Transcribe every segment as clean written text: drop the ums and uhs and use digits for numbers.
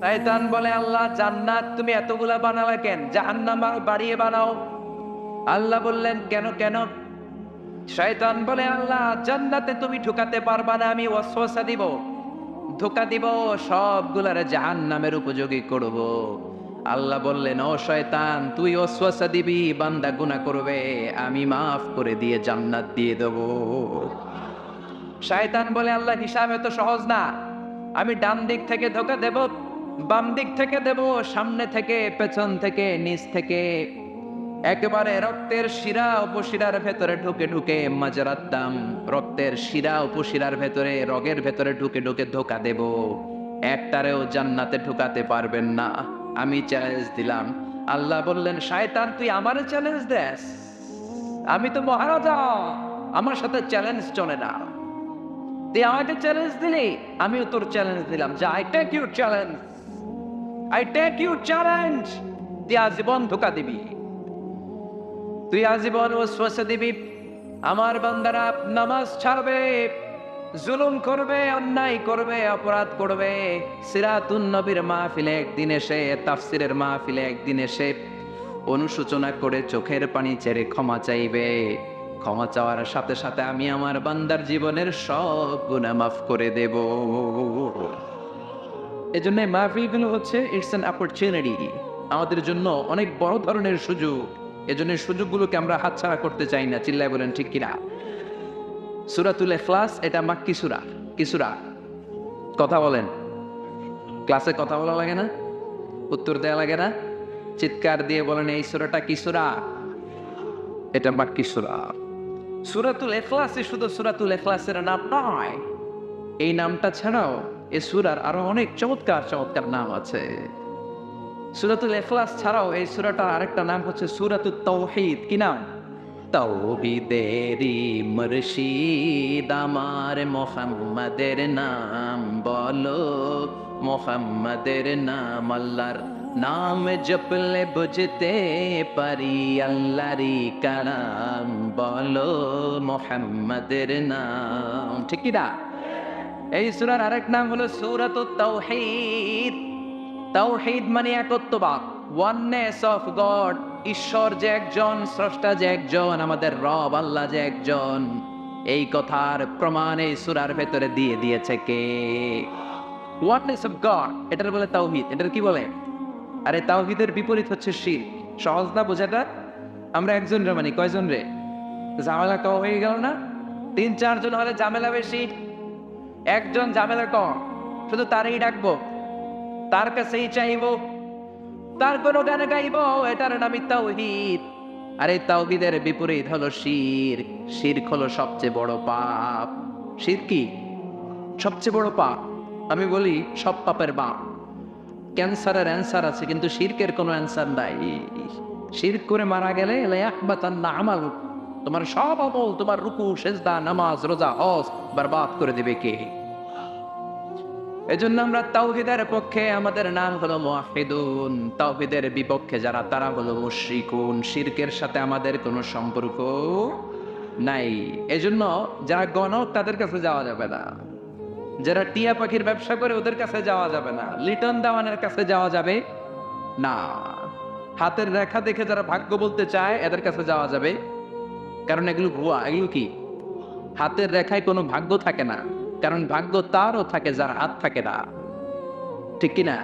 শয়তান বলে, আল্লাহ জান্নাত তুমি এতগুলা বানালে কেন? জাহান্নাম আরো বাড়িয়ে বানাও। আল্লাহ বললেন, কেন কেন? শয়তান বলে, আল্লাহ জান্নাতে তুমি ঢুকাতে পারবা না, আমি ওয়াসওয়াসা দিব, ধোঁকা দিব, সবগুলারে জাহান্নামের উপযোগী করব। আল্লাহ বললেন, ও শয়তান তুই ওয়াসওয়াসা দিবি, বান্দা গুনাহ করবে, আমি মাফ করে দিয়ে জান্নাত দিয়ে দেব। শয়তান বলে, আল্লাহ হিসাব এত সহজ না, আমি ডান দিক থেকে ধোঁকা দেব, বাম দিক থেকে দেব, সামনে থেকে, পেছন থেকে, নিচ থেকে, একেবারে রক্তের শিরা উপশিরার ভেতরে ঢুকে ঢুকে মাজরাদ্দাম, রক্তের শিরা উপশিরার ভেতরে, রগের ভেতরে ঢুকে ঢুকে ধোঁকা দেব, একটারেও জান্নাতে ঢুকাতে পারবেন না। আমি চ্যালেঞ্জ দিলাম। আল্লাহ বললেন, শয়তান তুই আমারে চ্যালেঞ্জ দেস? আমি তো মহারাজা, আমার সাথে চ্যালেঞ্জ চলে না। তুই আমাকে চ্যালেঞ্জ দিলি, আমিও তোর চ্যালেঞ্জ দিলাম, যে I take your challenge, I take your challenge. তুই আজীবন ধোঁকা দিবি, তুই আজীবন ওয়াসওয়াসা দিবি। আমার বান্দারা নামাজ ছাড়বে, জুলুম করবে, অন্যায় করবে, অপরাধ করবে, সিরাতুন নবীর মাহফিলে একদিন এসে, তাফসিরের মাহফিলে একদিন এসে অনুশোচনা করে চোখের পানি ছেড়ে ক্ষমা চাইবে। ক্ষমা চাওয়ার সাথে সাথে আমি আমার বান্দার জীবনের সব গুনাহ মাফ করে দেব। এজন্য মাহফিলগুলো হচ্ছে ইটস অ্যান অপরচুনিটি, আমাদের জন্য অনেক বড় ধরনের সুযোগ। এজন্য সুযোগগুলোকে আমরা হাতছাড়া করতে চাই না। চিল্লায় বলেন ঠিক কিনা? সূরাতুল ইখলাস এটা মাক্কি সূরা। কি সূরা? কথা বলেন। ক্লাসে কথা বলা লাগে না? উত্তর দেওয়া লাগে না? চিৎকার দিয়ে বলেন, এই সূরাটা কি সূরা? এটা মাক্কি সূরা। সূরাতুল ইখলাসে শুধু সূরাতুল ইখলাসের নাম নয়, এই নামটা ছাড়াও এই সূরার আরো অনেক চমৎকার চমৎকার নাম আছে। সূরাতুল ইখলাস ছাড়াও এই সূরাটার আরেকটা নাম হচ্ছে সূরাতুত তাওহীদ। কি নাম? তাওহীদেরই মুর্শিদ আমার মুহাম্মাদের নাম বলো, মুহাম্মাদের নাম, আল্লাহর নাম জপলে বুঝতে পারি আল্লাহরই কালাম, বলো মুহাম্মাদের নাম। ঠিক কি না? এই সূরার আরেক নাম হলো সূরাতুত তাওহীদ। তাওহীদ মানে একত্ববাদ, ওয়াননেস অফ গড। ঈশ্বর যে একজন, স্রষ্টা যে একজন, আমাদের রব আল্লাহ যে একজন, এই কথার প্রমাণ এই সূরার ভেতরে দিয়ে দিয়েছে কে? ওয়াননেস অফ গড, এটার বলে তাওহীদ। এটার কি বলে? আরে তাওহীদের বিপরীত হচ্ছে শিরক। সহজ না বোঝাটা? আমরা একজন রে মানে কয়জন রে? ঝামেলা কম হয়ে গেল না? ৩-৪ জন হলে ঝামেলা বেশি, একজন ঝামেলা কম, শুধু তারই ডাকবো, তার কাছেই চাইবো, তার কোনো গানে গাইবো, এটার নামই তাওহীদ। আর এই তাওহীদের বিপরীত হলো শিরক। শিরক হলো সবচেয়ে বড় পাপ। শিরক কি? সবচেয়ে বড় পাপ। আমি বলি সব পাপের বাপ। ক্যান্সারের অ্যান্সার আছে, কিন্তু শিরকের কোনো অ্যান্সার নাই। শিরক করে মারা গেলে লায়াহবাতান্না আমালুক, তোমার সব আমল, তোমার রুকু, সেজদা, নামাজ, রোজা, হজ বরবাদ করে দেবে কে? এজন্য আমরা তাওহীদের পক্ষে, আমাদের নাম হলো মুওয়াহহিদুন। তাওহীদের বিপক্ষে যারা, তারা হলো মুশরিকুন। শিরকের সাথে আমাদের কোনো সম্পর্ক নাই। এজন্য যারা গণক তাদের কাছে যাওয়া যাবে না, যারা টিয়া পাখির ব্যবসা করে ওদের কাছে যাওয়া যাবে না, লিটন দেওয়ানের কাছে যাওয়া যাবে না, হাতের রেখা দেখে যারা ভাগ্য বলতে চায় এদের কাছে যাওয়া যাবে, কারণ এগুলো ভুয়া। এগুলো কি? হাতের রেখায় কোনো ভাগ্য থাকে না, কারণ ভাগ্য তারও থাকে যার হাত থাকে না। ঠিক কিনা?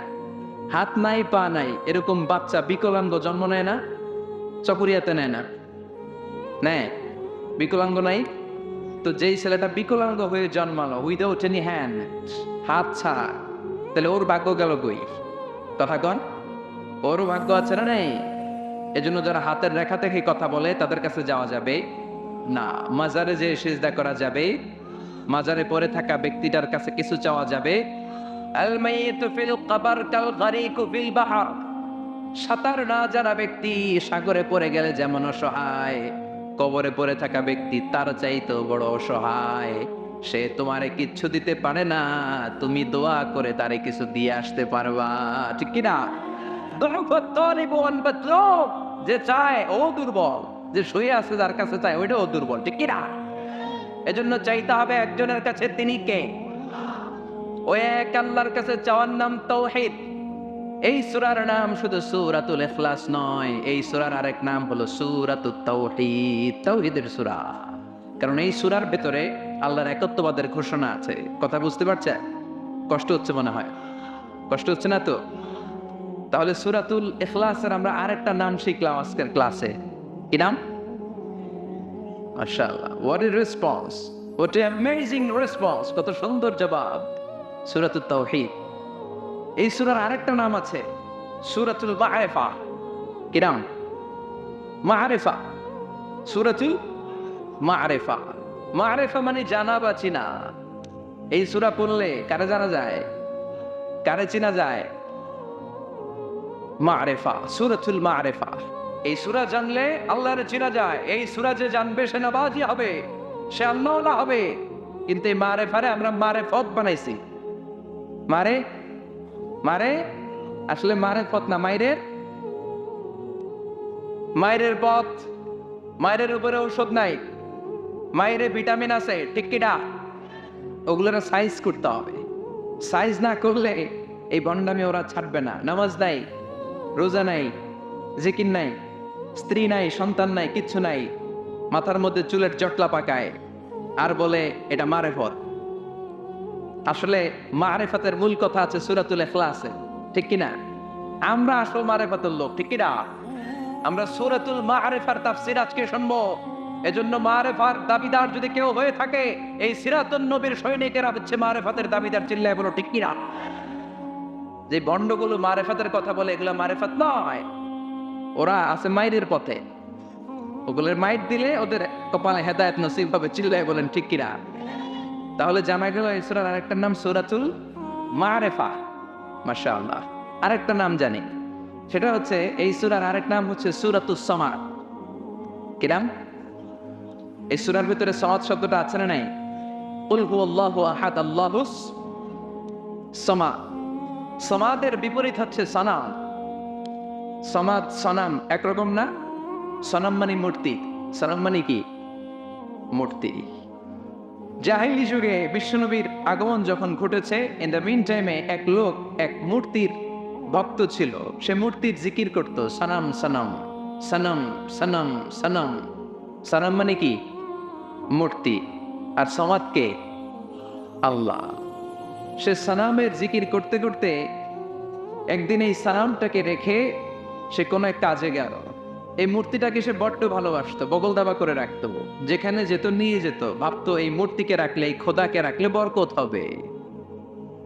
হাত নাই, পা নাই, এরকম বাচ্চা বিকলাঙ্গ জন্ম নেয় না? চকরিয়াতে নেয় না? নেয়? বিকলাঙ্গ নাই? তো যেই ছেলেটা বিকলাঙ্গ হয়ে জন্মালো উইদাউট এনি হ্যান্ড, হাত ছাড়া, তাহলে ওর ভাগ্য গেল কই? কথা কন, ওর ভাগ্য আছে না নেই? এজন্য যারা হাতের রেখা থেকে কথা বলে তাদের কাছে যাওয়া যাবে না। মাজারে যে সিজদা করা যাবে, মাজারে পড়ে থাকা ব্যক্তিটার কাছে কিছু চাওয়া যাবে। আল মাইয়িতু ফিল কবর কাল গরিকু ফিল বাহর, সাঁতার না জানা ব্যক্তি সাগরে পড়ে গেলে যেমন অসহায়, কবরে পড়ে থাকা ব্যক্তি তার চাইতেও বড় অসহায়। সে তোমারে কিচ্ছু দিতে পারে না, তুমি দোয়া করে তারে কিছু দিয়ে আসতে পারবা। ঠিক কি না? যে চায় ও দুর্বল, যে শুয়ে আছে যার কাছে চায় ওইটা ও দুর্বল। ঠিক কি না? এজন্য চাইতে হবে একজনের কাছে, তিনি কে? ওই এক আল্লাহর কাছে চাওয়ার নাম তাওহীদ। এই সূরার নাম শুধু সূরাতুল ইখলাস নয়, এই সূরার আরেক নাম হলো সূরাতুত তাওহীদ, তাওহীদের সূরা। কারণ এই সূরার ভেতরে আল্লাহর একত্ববাদের ঘোষণা আছে। কথা বুঝতে পারছেন? কষ্ট হচ্ছে মনে হয়, কষ্ট হচ্ছে না তো? তাহলে সূরাতুল ইখলাসের আমরা আরেকটা নাম শিখলাম আজকের ক্লাসে। কি নাম? মাশাআল্লাহ, what a response, what a amazing response, কত সুন্দর জবাব। সূরাতুত তাওহীদ। এই সূরার আরেকটা নাম আছে সূরাতুল মাআরিফা। কি নাম? মাআরিফা, সূরাতুল মাআরিফা। মাআরিফা মানে জানা বা চিনা। এই সূরা পড়লে কারে জানা যায়, কারে চিনা যায়? মাআরিফা, সূরাতুল মাআরিফা। এই সূরা জানলে আল্লাহর চিনা যায়। এই সূরা যে জানবে সে নামাজি হবে, সে আল্লাহওয়ালা হবে। কিন্তু এই মাআরিফারে আমরা মারেফত বানাইছি। মারে মারে আসলে মারেফত না, মায়ের পথ। মায়ের উপরে ঔষধ নাই, মায়ের ভিটামিন আছে, ঠিক কিনা? ওগুলোর সাইজ করতে হবে। সাইজ না করলে এই বন্ডামি ওরা ছাড়বে না। নামাজ নাই, রোজা নাই, জিকির নাই, স্ত্রী নাই, সন্তান নাই, কিচ্ছু নাই, মাথার মধ্যে চুলের জটলা পাকায় আর বলে এটা মারেফত। আসলে মারেফতের মূল কথা আছে সূরাতুল ইখলাসে, ঠিক কিনা? আমরা আসল মারেফতের লোক, ঠিক কিনা? আমরা সূরাতুল মাআরিফার তাফসীর আজকে শুনবো। এজন্য মারেফার দাবিদার যদি কেউ হয়ে থাকে, এই সিরাতুন নবীর সৈনিকেরা হচ্ছে মারেফাতের দাবিদার। চিল্লায় বলো ঠিক কিনা? যে বন্ডগুলো মারেফাতের কথা বলে এগুলো মারেফাত নয়, ওরা আছে মাইরের পথে। ওগুলোর মাইর দিলে ওদের কপালে হেদায়েত নসিব হবে। চিল্লায় বলেন ঠিক কিনা? তাহলে জানা গেল এই সূরার আরেকটা নাম সূরাতুল মাআরিফা। মাশাআল্লাহ। আরেকটা নাম জানি, সেটা হচ্ছে এই সূরার আরেক নাম হচ্ছে সূরাতুস সামাদ। কি নাম? এই সূরার ভিতরে সামাদ শব্দটা আছে না নাই? কুল হুয়াল্লাহু আহাদ আল্লাহুস সামাদ। সামাদের বিপরীত হচ্ছে সানাম। সামাদ সানাম একরকম না। সানাম মানে মূর্তি, সানাম মানে কি? মূর্তি। জাহিলি যুগে বিশ্বনবীর আগমন যখন ঘটেছে, ইন দ্য মিন টাইমে এক লোক এক মূর্তির ভক্ত ছিল। সে মূর্তির জিকির করত, সানাম সানাম সানাম সানাম সানাম। সানাম মানে কি? মূর্তি। আর সামাদ কে? আল্লাহ। সে সানামের জিকির করতে করতে একদিন এই সানামটাকে রেখে সে কোনো এক কাজে গেল। এই মূর্তিটাকে সে বড্ড ভালোবাসতো, বগল দাবা করে রাখতো। যেখানে যেত নিয়ে যেত, ভাবতো এই মূর্তিকে রাখলে, এই খোদাকে রাখলে বরকত হবে।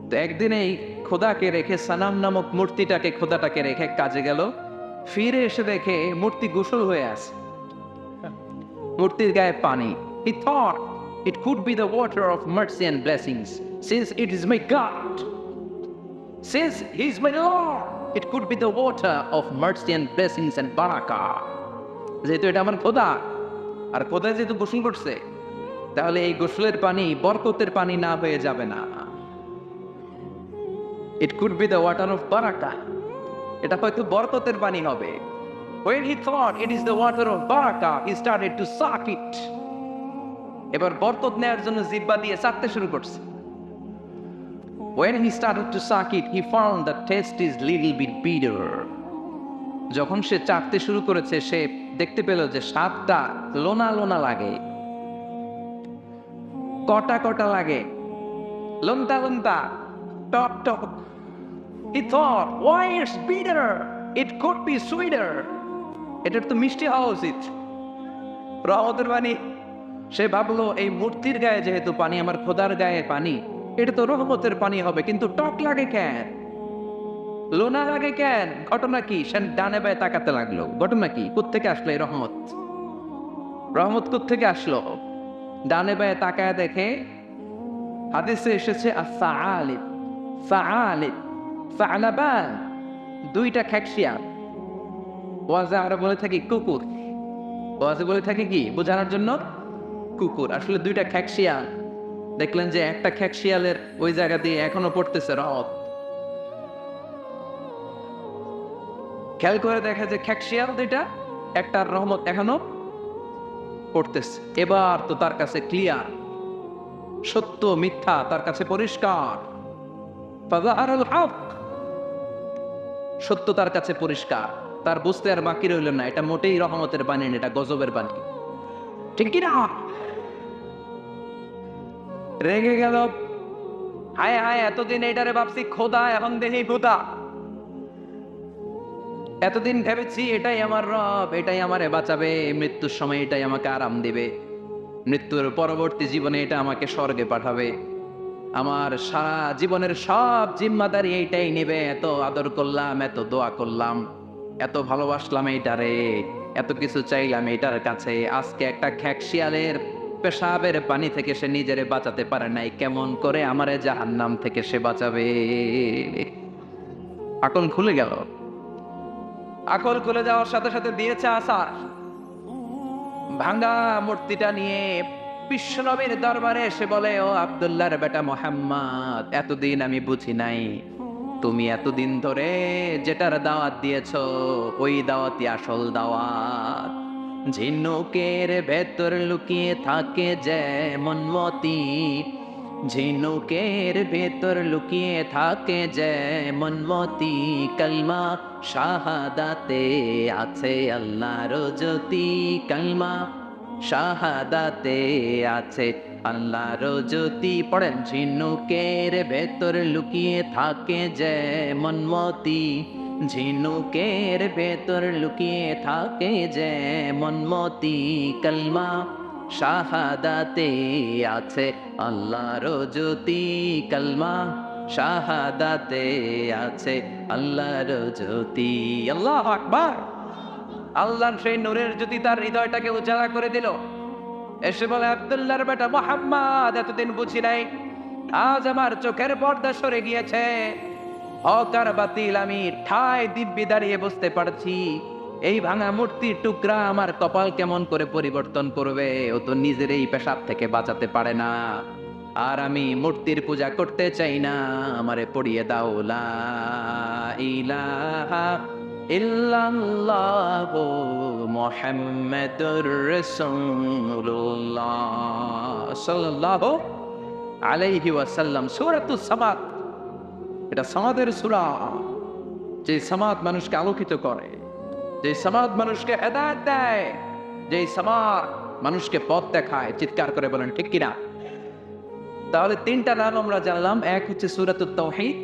তো একদিন এই খোদাকে রেখে, সানাম নামক মূর্তিটাকে, খোদাটাকে রেখে কাজে গেল। ফিরে এসে দেখে মূর্তি গোসল হয়ে আছে, মূর্তির গায়ে পানি। He thought it could be the water of mercy and blessings, since it is my God, since he is my Lord, it could be the water of mercy and blessings and barakah. যেহেতু এটা আমার খোদা, আর খোদা যেহেতু গোসল করছে, তাহলে এই গোসলের পানি বরকতের পানি না হয়ে যাবে না। It could be the water of barakah, এটা হয়তো বরকতের পানি হবে। When he thought it is the water of barakah, he started to suck it. এবার বরকত নেওয়ার জন্য জিহ্বা দিয়ে চাটতে শুরু করছে। When he started to suck it, he found the taste is little bit bitter. যখন সে চাটতে শুরু করেছে, সে দেখতে পেল যে স্বাদটা লোনা লোনা লাগে, কটা কটা লাগে, লন্তা লন্তা, টক টক। He thought, why it's bitter? It could be sweeter. এটার তো মিষ্টি হওয়া উচিত। রহমতের পানি। সে ভাবলো এই মূর্তির গায়ে যেহেতু পানি, আমার খোদার গায়ে পানি, এটা তো রহমতের পানি হবে, কিন্তু টক লাগে কেন, লোনা লাগে কেন? ঘটনা কি? সে ডানে বায়ে তাকাতে লাগলো। ঘটনা কি? কোত্থেকে আসলো এই রহমত? রহমত কোত্থেকে আসলো? ডানে বায়ে তাকায় দেখে হাদিসে এসেছে আস-সাআলিব, সাআলিব, সাআলাবান, দুইটা খ্যাকশিয়াল। ওয়াজে আমরা বলে থাকি কুকুর, ওয়াজে বলে থাকি কি বোঝানোর জন্য? কুকুর। আসলে দুইটা খ্যাকশিয়াল। দেখলেন যে একটা খ্যাকশিয়ালের ওই জায়গা দিয়ে এখনো পড়তেছে রহমত। খেয়াল করে দেখা যে খ্যাকশিয়াল দুইটা, একটার রহমত এখনো পড়তেছে। এবার তো তার কাছে ক্লিয়ার, সত্য মিথ্যা তার কাছে পরিষ্কার। ফাযাহারাল হক, সত্য তার কাছে পরিষ্কার, তার বুঝতে আর বাকি রইল না এটা মোটেই রহমতের বাণী না, এটা গজবের বাণী। ঠিক কি না? রেগে গেল, হায় হায় এতদিন এটারে ভাবছি খোদা, এখন দেখি খোদা। এতদিন ভেবেছি এটাই আমার রব, এটাই আমারে বাঁচাবে, মৃত্যুর সময় এটাই আমাকে আরাম দিবে, মৃত্যুর পরবর্তী জীবনে এটা আমাকে স্বর্গে পাঠাবে, আমার সারা জীবনের সব জিম্মাদারি এইটাই নেবে। এত আদর করলাম, এত দোয়া করলাম, এত ভালোবাসলাম এইটারে, এত কিছু চাইলাম এইটার কাছে, আজকে একটা খ্যাকশিয়ালের পেশাবের পানি থেকে সে নিজেরে বাঁচাতে পারে নাই, কেমন করে আমারে জাহান্নাম থেকে সে বাঁচাবে? আকল খুলে গেল। আকল খুলে যাওয়ার সাথে সাথে দিয়েছে আসার, ভাঙ্গা মূর্তিটা নিয়ে বিশ্বনবীর দরবারে এসে বলে, ও আব্দুল্লাহর বেটা মোহাম্মদ, এতদিন আমি বুঝি নাই তুমি এতদিন ধরে যেটার দাওয়াত দিয়েছ ওই দাওয়াতই আসল দাওয়াত। ঝিনুকের ভেতর লুকিয়ে থাকে যেমন মতি, ঝিনুকের ভেতর লুকিয়ে থাকে যেমন মতি, কালমা শাহাদাতে আছে আল্লাহর জ্যোতি, কালমা শাহাদাতে আছে আল্লাহর জ্যোতি। পড়েন, ঝিনুকের ভেতর লুকিয়ে থাকে যেমন মতি, ঝিনুকের ভেতর লুকিয়ে থাকে যেমন মতি, কালমা শাহাদাতে আছে আল্লাহর জ্যোতি, কালমা শাহাদাতে আছে আল্লাহর জ্যোতি। আল্লাহু আকবার। আল্লাহর সেই নূরের জ্যোতি তার হৃদয়টাকে উজালা করে দিল। এসে বলে, আব্দুল্লাহর বেটা মুহাম্মদ, এতদিন বুঝি নাই, আজ আমার চোখের পর্দা সরে গিয়েছে, হক আর বাতিল আমি ঠায় দিব্যি দাঁড়িয়ে বুঝতে পারছি। এই ভাঙা মূর্তির টুকরা আমার কপাল কেমন করে পরিবর্তন করবে, ও তো নিজের এই পেশাব থেকে বাঁচাতে পারে না। আর আমি মূর্তির পূজা করতে চাই না, আমারে পড়িয়ে দাও লা ইলাহা ইল্লাল্লাহু মুহাম্মাদুর রাসূলুল্লাহ সাল্লাল্লাহু আলাইহি ওয়াসাল্লাম। সূরাতুস সামাদ, এটা সামাদের সূরা, যে সামাদ মানুষকে আলোকিত করে, যে সামাদ মানুষকে হেদায়েত দেয়, যে সামাদ মানুষকে পথ দেখায়। চিৎকার করে বলেন ঠিক কিনা? তাহলে তিনটা নাম আমরা জানলাম, এক হচ্ছে সূরাতুত তাওহীদ,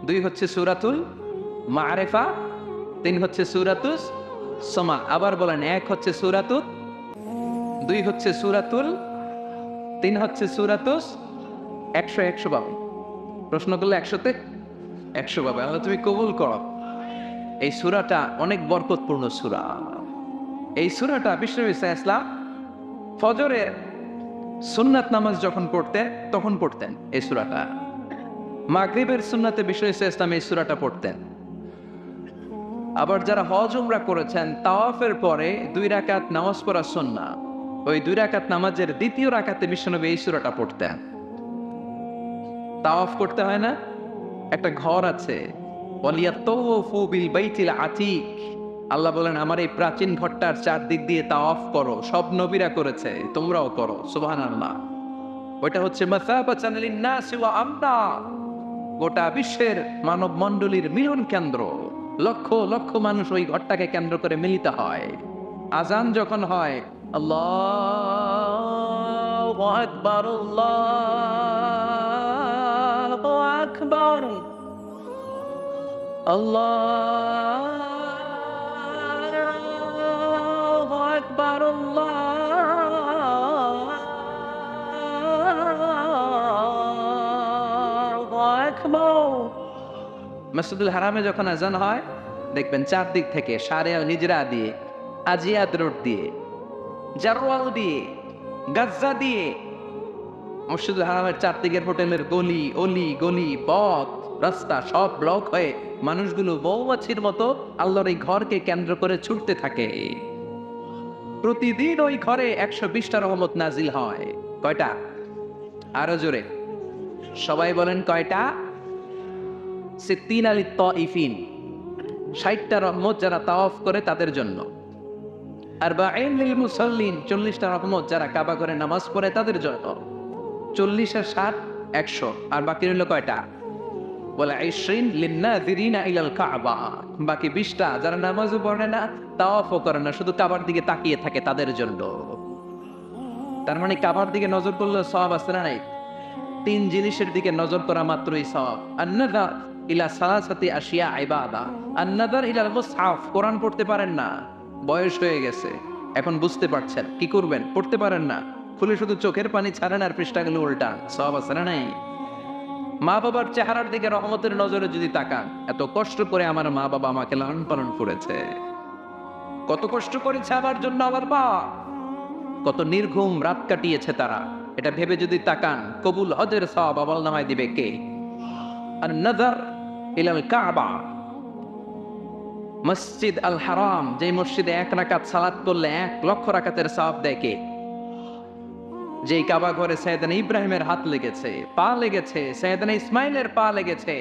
দুই হচ্ছে সূরাতুল মারিফা, তিন হচ্ছে সূরাতুস সামা। আবার বলেন, এক হচ্ছে সূরাতুত, দুই হচ্ছে সূরাতুল, তিন হচ্ছে সূরাতুস। 100 পাবে, প্রশ্ন করলে 100তে 100 পাবে। আল্লাহ তুমি কবুল করো। এই সূরাটা অনেক বরকতপূর্ণ সূরা। এই সূরাটা বিশ্বনবী সাল্লাল্লাহু আলাইহি ওয়াসাল্লাম ফজরের সুন্নাত নামাজ যখন পড়তেন তখন পড়তেন এই সূরাটা। মাগরিবের সুন্নাতে বিশ্বনবী সাল্লাল্লাহু আলাইহি ওয়াসাল্লাম এই সূরাটা পড়তেন। আবার যারা হজ উমরা করেছেন, তাওয়াফের পরে 2 রাকাত নামাজ পড়া সুন্নাহ, ওই 2 রাকাত নামাজের দ্বিতীয় রাকাতে বিশ্বনবী এই সূরাটা পড়তেন। তাওয়াফ করতে হয় না, একটা ঘর আছে, ওয়ালিয়াতাওয়াফু বিল বাইতিল আতীক। আল্লাহ বলেন, আমার এই প্রাচীন ঘরটার চারদিক দিয়ে তাওয়াফ করো, সব নবীরা করেছে, তোমরাও করো। সুবহানাল্লাহ। ওইটা হচ্ছে মাসাবাতান লিন-নাসি ওয়া আমনা, গোটা বিশ্বের মানব মণ্ডলীর মিলন কেন্দ্র। লক্ষ লক্ষ মানুষ ওই ঘরটাকে কেন্দ্র করে মিলিত হয়। আজান যখন হয়, আল্লাহু আকবার, আল্লাহু আকবার, আল্লাহু আকবার, আল্লাহু আকবার। মসজিদুল হারামে যখন আজান হয়, দেখবেন চারদিক থেকে সারে আল হিজরা দিয়ে, আজিয়াত রোড দিয়ে, জারওয়াল দিয়ে, গাজ্জা দিয়ে, মসজিদুল হারামের চারদিকের হোটেলের গলি অলি গলি পথ রাস্তা সব ব্লক হয়ে মানুষগুলো মৌমাছির মতো আল্লাহর এই ঘরকে কেন্দ্র করে ছুটতে থাকে। প্রতিদিন ওই ঘরে 120টা রহমত নাজিল হয়। কয়টা? আরো জোরে সবাই বলেন, কয়টা? 60টা রহমত যারা তাওয়াফ করে তাদের জন্য, আর 40টা রহমত যারা কাবা করে নামাজ পড়ে তাদের জন্য। 40 আর 60 100, আর বাকি রইল কয়টা? ওয়াল 20 লিন-নাযিরিনা ইলাল কাবা। বাকি 20টা যারা নামাজও পড়ে না, তাওয়াফও করে না, শুধু কাবার দিকে তাকিয়ে থাকে তাদের জন্য। তার মানে কাবার দিকে নজর করলে সওয়াব আছে না নাই? 3 জিনিসের দিকে নজর করা মাত্রই সওয়াব। আন-নাযার ইলা সালাসাতি আশিয়া ইবাদা। আন-নাযার ইলাল মুসহাফ, কোরআন পড়তে পারেন না, বয়স হয়ে গেছে, এখন বুঝতে পারছেন, কি করবেন? পড়তে পারেন না, খুলে শুধু চোখের পানি ছাড়েন আর পৃষ্ঠাগুলো উল্টান, সওয়াব আছে না নাই? মা বাবার চেহারার দিকে রহমতের নজরে যদি তাকান, এত কষ্ট করে আমার মা বাবা আমাকে লালন পালন করেছে, কত কষ্ট করেছে আমার জন্য আমার মা, কত নির্ঘুম রাত কাটিয়েছে তারা, এটা ভেবে যদি তাকান, কবুল হজের সওয়াব আমল নামায় দিবে কে? আর নাযার ইলাল কাবা, মসজিদ আল হারাম, যে মসজিদে 1 রাকাত সালাত করলে 1 লক্ষ রাকাতের সওয়াব দেয় কে? যেই কাবা ঘরে সাইয়েদনা ইব্রাহিমের হাত লেগেছে, পা লেগেছে, সাইয়েদনা ইসমাইলের পা লেগেছে,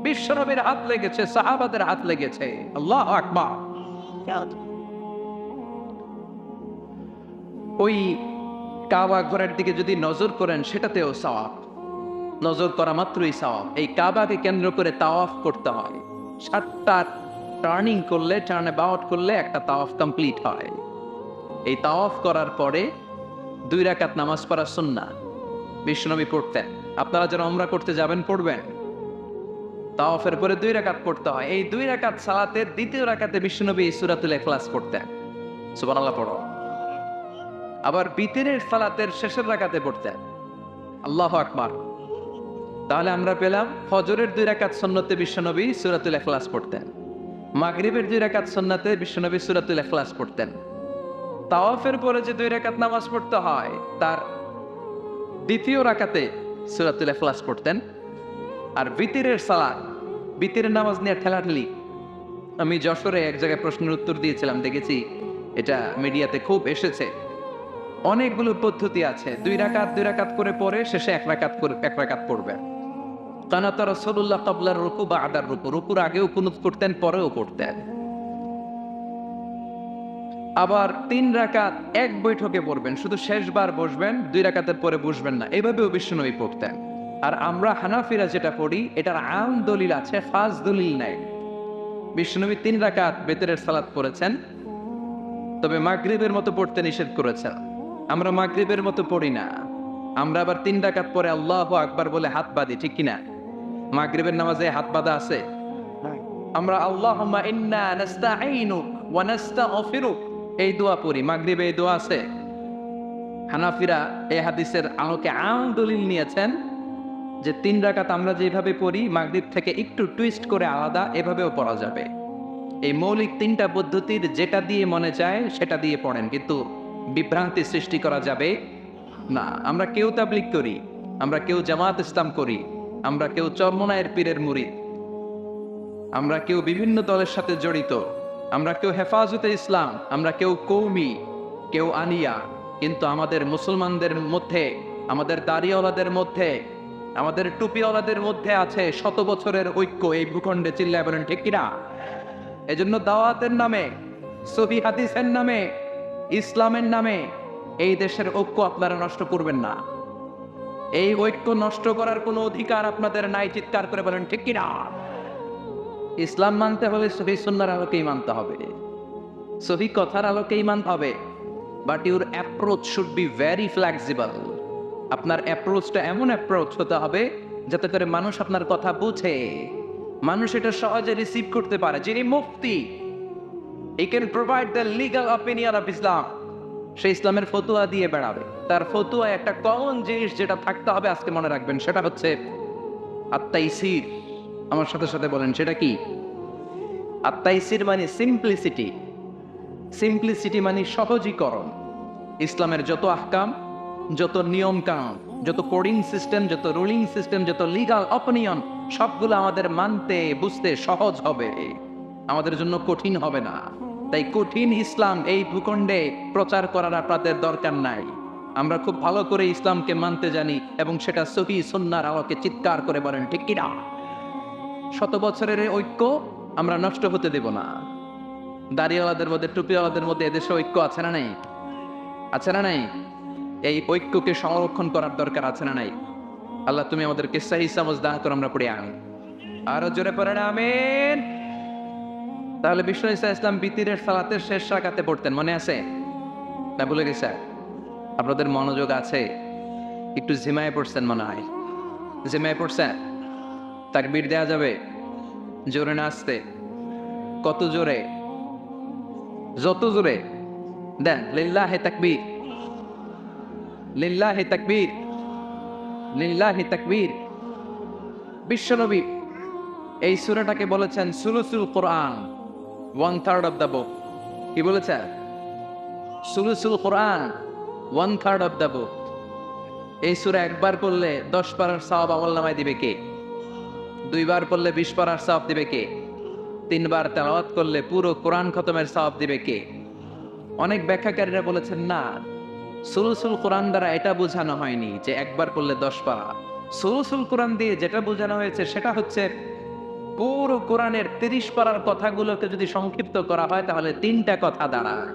বিশ্বনবীর হাত লেগেছে, সাহাবাদের হাত লেগেছে। আল্লাহু আকবার। ওই কাবা ঘরের দিকে যদি নজর করেন, সেটাতেও সওয়াব, নজর করা মাত্রই সওয়াব। এই কাবাকে কেন্দ্র করে তাওয়াফ করতে হয়, 7টা টার্নিং করলে, টার্ন অ্যাবাউট করলে একটা তাওয়াফ কমপ্লিট হয়। এই তাওয়াফ করার পরে 2 রাকাত নামাজ পড়া সুন্নাহ, বিশ্বনবী পড়তেন। আপনারা যারা উমরা করতে যাবেন পড়বেন, তাওয়াফের পরে 2 রাকাত পড়তে হয়। এই 2 রাকাত সালাতের দ্বিতীয় রাকাতে বিশ্বনবী সূরাতুল ইখলাস পড়তেন, সুবহানাল্লাহ পড়ো। আবার বিতরের সালাতের শেষের রাকাতে পড়তেন, আল্লাহু আকবার। তাহলে আমরা পেলাম ফজরের 2 রাকাত সুন্নতে বিশ্বনবী সূরাতুল ইখলাস পড়তেন, মাগরিবের 2 রাকাত সুন্নতে বিশ্বনবী সূরাতুল ইখলাস পড়তেন। তাওয়াফের পরে যে 2 রাকাত নামাজ পড়তে হয়, তার দ্বিতীয় রাকাতে সূরাতুল ইখলাস পড়তেন। আর বিতরের সালাত, বিতরের নামাজ নিয়ে ঠেলাঠেলি, আমি যশোরে এক জায়গায় প্রশ্নের উত্তর দিয়েছিলাম, দেখেছি এটা মিডিয়াতে খুব এসেছে। অনেকগুলো পদ্ধতি আছে, 2 রাকাত করে পরে শেষে 1 রাকাত পড়বে। কানাতা রাসূলুল্লাহ ক্বাবলা রুকু বা'দার রুকু, রুকুর আগেও কুনুত করতেন, পরেও করতেন। আবার 3 রাকাত এক বৈঠকে পড়বেন, শুধু শেষবার বসবেন, 2 রাকাতের পরে বসবেন না, এভাবেও বিশ্বনবী পড়তেন। আর আমরা হানাফিরা যেটা পড়ি, এটার আম দলিল আছে, খাস দলিল নাই। বিশ্বনবী 3 রাকাত বেতরের সালাত পড়েছেন, তবে মাগরিবের মতো পড়তে নিষেধ করেছেন। আমরা মাগরিবের মতো পড়ি না, আমরা আবার 3 রাকাত পরে আল্লাহু আকবার বলে হাত বাঁধি, ঠিক কিনা? মাগরিবের নামাজে হাত বাঁধা আছে? আমরা আল্লাহুম্মা ইন্না নাস্তাঈনুক ওয়া নাস্তাগফিরুক এই দোয়া পড়ি, মাগরিবে এই দোয়া আছে? হানাফিরা এই হাদিসের আলোকে আম দলিল নিয়েছেন যে 3 রাকাত আমরা যেভাবে পড়ি, মাগরিব থেকে একটু টুইস্ট করে আলাদা, এভাবেও পড়া যাবে। এই মৌলিক 3টা পদ্ধতির যেটা দিয়ে মনে চায় সেটা দিয়ে পড়েন, কিন্তু বিভ্রান্তি সৃষ্টি করা যাবে না। আমরা কেউ তাবলীগ করি, আমরা কেউ জামাত ইসলাম করি, আমরা কেউ চরমনায়ের পীরের মুরিদ, আমরা কেউ বিভিন্ন দলের সাথে জড়িত, আমরা কেউ হেফাজতে ইসলাম, আমরা কেউ কৌমি, কেউ আনিয়া, কিন্তু আমাদের মুসলমানদের মধ্যে, আমাদের দাড়িওয়ালাদের মধ্যে, আমাদের টুপিওয়ালাদের মধ্যে আছে 100 বছরের ঐক্য এই ভূখণ্ডে। চিল্লায় বলেন ঠিক কিনা? এজন্য দাওয়াতের নামে, সহি হাদিসের নামে, ইসলামের নামে এই দেশের ঐক্য আপনারা নষ্ট করবেন না। এই ঐক্য নষ্ট করার কোনো অধিকার আপনাদের নাই, চিৎকার করে বলেন ঠিক কিনা? ইসলাম মানতে হলে সহি সুন্নাহর আলোকেই মানতে হবে, সহি কথার আলোকেই মানতে হবে। But your approach should be very flexible. আপনার অ্যাপ্রোচটা এমন অ্যাপ্রোচ হতে হবে যাতে করে মানুষ আপনার কথা বুঝে, মানুষ এটা সহজে রিসিভ করতে পারে। যিনি মুফতি, he can provide the legal opinion of Islam, সে ইসলামের ফতোয়া দিয়ে বেড়াবে। তার ফতোয়ায় একটা কমন জিনিস যেটা থাকতে হবে, আজকে মনে রাখবেন, সেটা হচ্ছে আত-তাইসির। আমার সাথে সাথে বলেন, সেটা কি? আত-তাইসির মানে সিম্পলিসিটি। সিম্পলিসিটি মানে সহজীকরণ। ইসলামের যত আহকাম, যত নিয়ম কানুন, যত কোডিং সিস্টেম, যত রুলিং সিস্টেম, যত লিগাল অপিনিয়ন, সবগুলো আমাদের মানতে বুঝতে সহজ হবে, আমাদের জন্য কঠিন হবে না। তাই কঠিন ইসলাম এই ভূখণ্ডে প্রচার করার আপনাদের দরকার নাই। আমরা খুব ভালো করে ইসলামকে মানতে জানি এবং সেটা সহি সুন্নাহর আলোকে চিৎকার করে বলেন ঠিক কিনা? 100 বছরের ঐক্য আমরা নষ্ট হতে দেব না। দাড়িওয়ালাদের মধ্যে, টুপিওয়ালাদের মধ্যে এদেশে ঐক্য আছে না নাই? আছে না নাই? এই ঐক্যকে সংরক্ষণ করার দরকার আছে না নাই? আল্লাহ তুমি আমাদেরকে সহি সমঝ দান করো, আমরা পড়ে আনি। আরো জোরে পড়েন আমিন। তাহলে বিষ্ণু ইসা ইসলাম বিতিরের সালাতের শেষ রাকাতে পড়তেন, মনে আছে না ভুলে গেছে? আপনাদের মনোযোগ আছে? একটু ঝিমায় পড়ছেন মনে হয়, ঝিমায় পড়ছেন। তাকবীর দেয়া যাবে? জোরে না আসতে? কত জোরে? যত জোরে দেন। লিল্লাহে তাকবীর, লিল্লাহে তাকবীর, লিল্লাহে তাকবীর। বিশ্বনবী এই সূরাটাকে বলেছেন সুলুসুল কোরআন, 1/3 অফ দ্য বুক। কি বলেছেন? সুলুসুল কোরআন, 1/3 অফ দ্য বুক। এই সূরা একবার পড়লে 10 পারার সওয়াব আমলনামায় দিবে কে? 2 বার পড়লে 20 পারার সওয়াব দিবে কে? 3 বার তেলাওয়াত করলে পুরো কোরআন খতমের সওয়াব দিবে কে? অনেক ব্যাখ্যাকারীরা বলেছেন না, সুলুসুল কোরআন দ্বারা এটা বোঝানো হয়নি যে একবার পড়লে 10 পারা। সুলুসুল কোরআন দিয়ে যেটা বোঝানো হয়েছে সেটা হচ্ছে পুরো কোরআনের 30 পারার কথাগুলোকে যদি সংক্ষিপ্ত করা হয় তাহলে 3টা কথা দাঁড়ায়।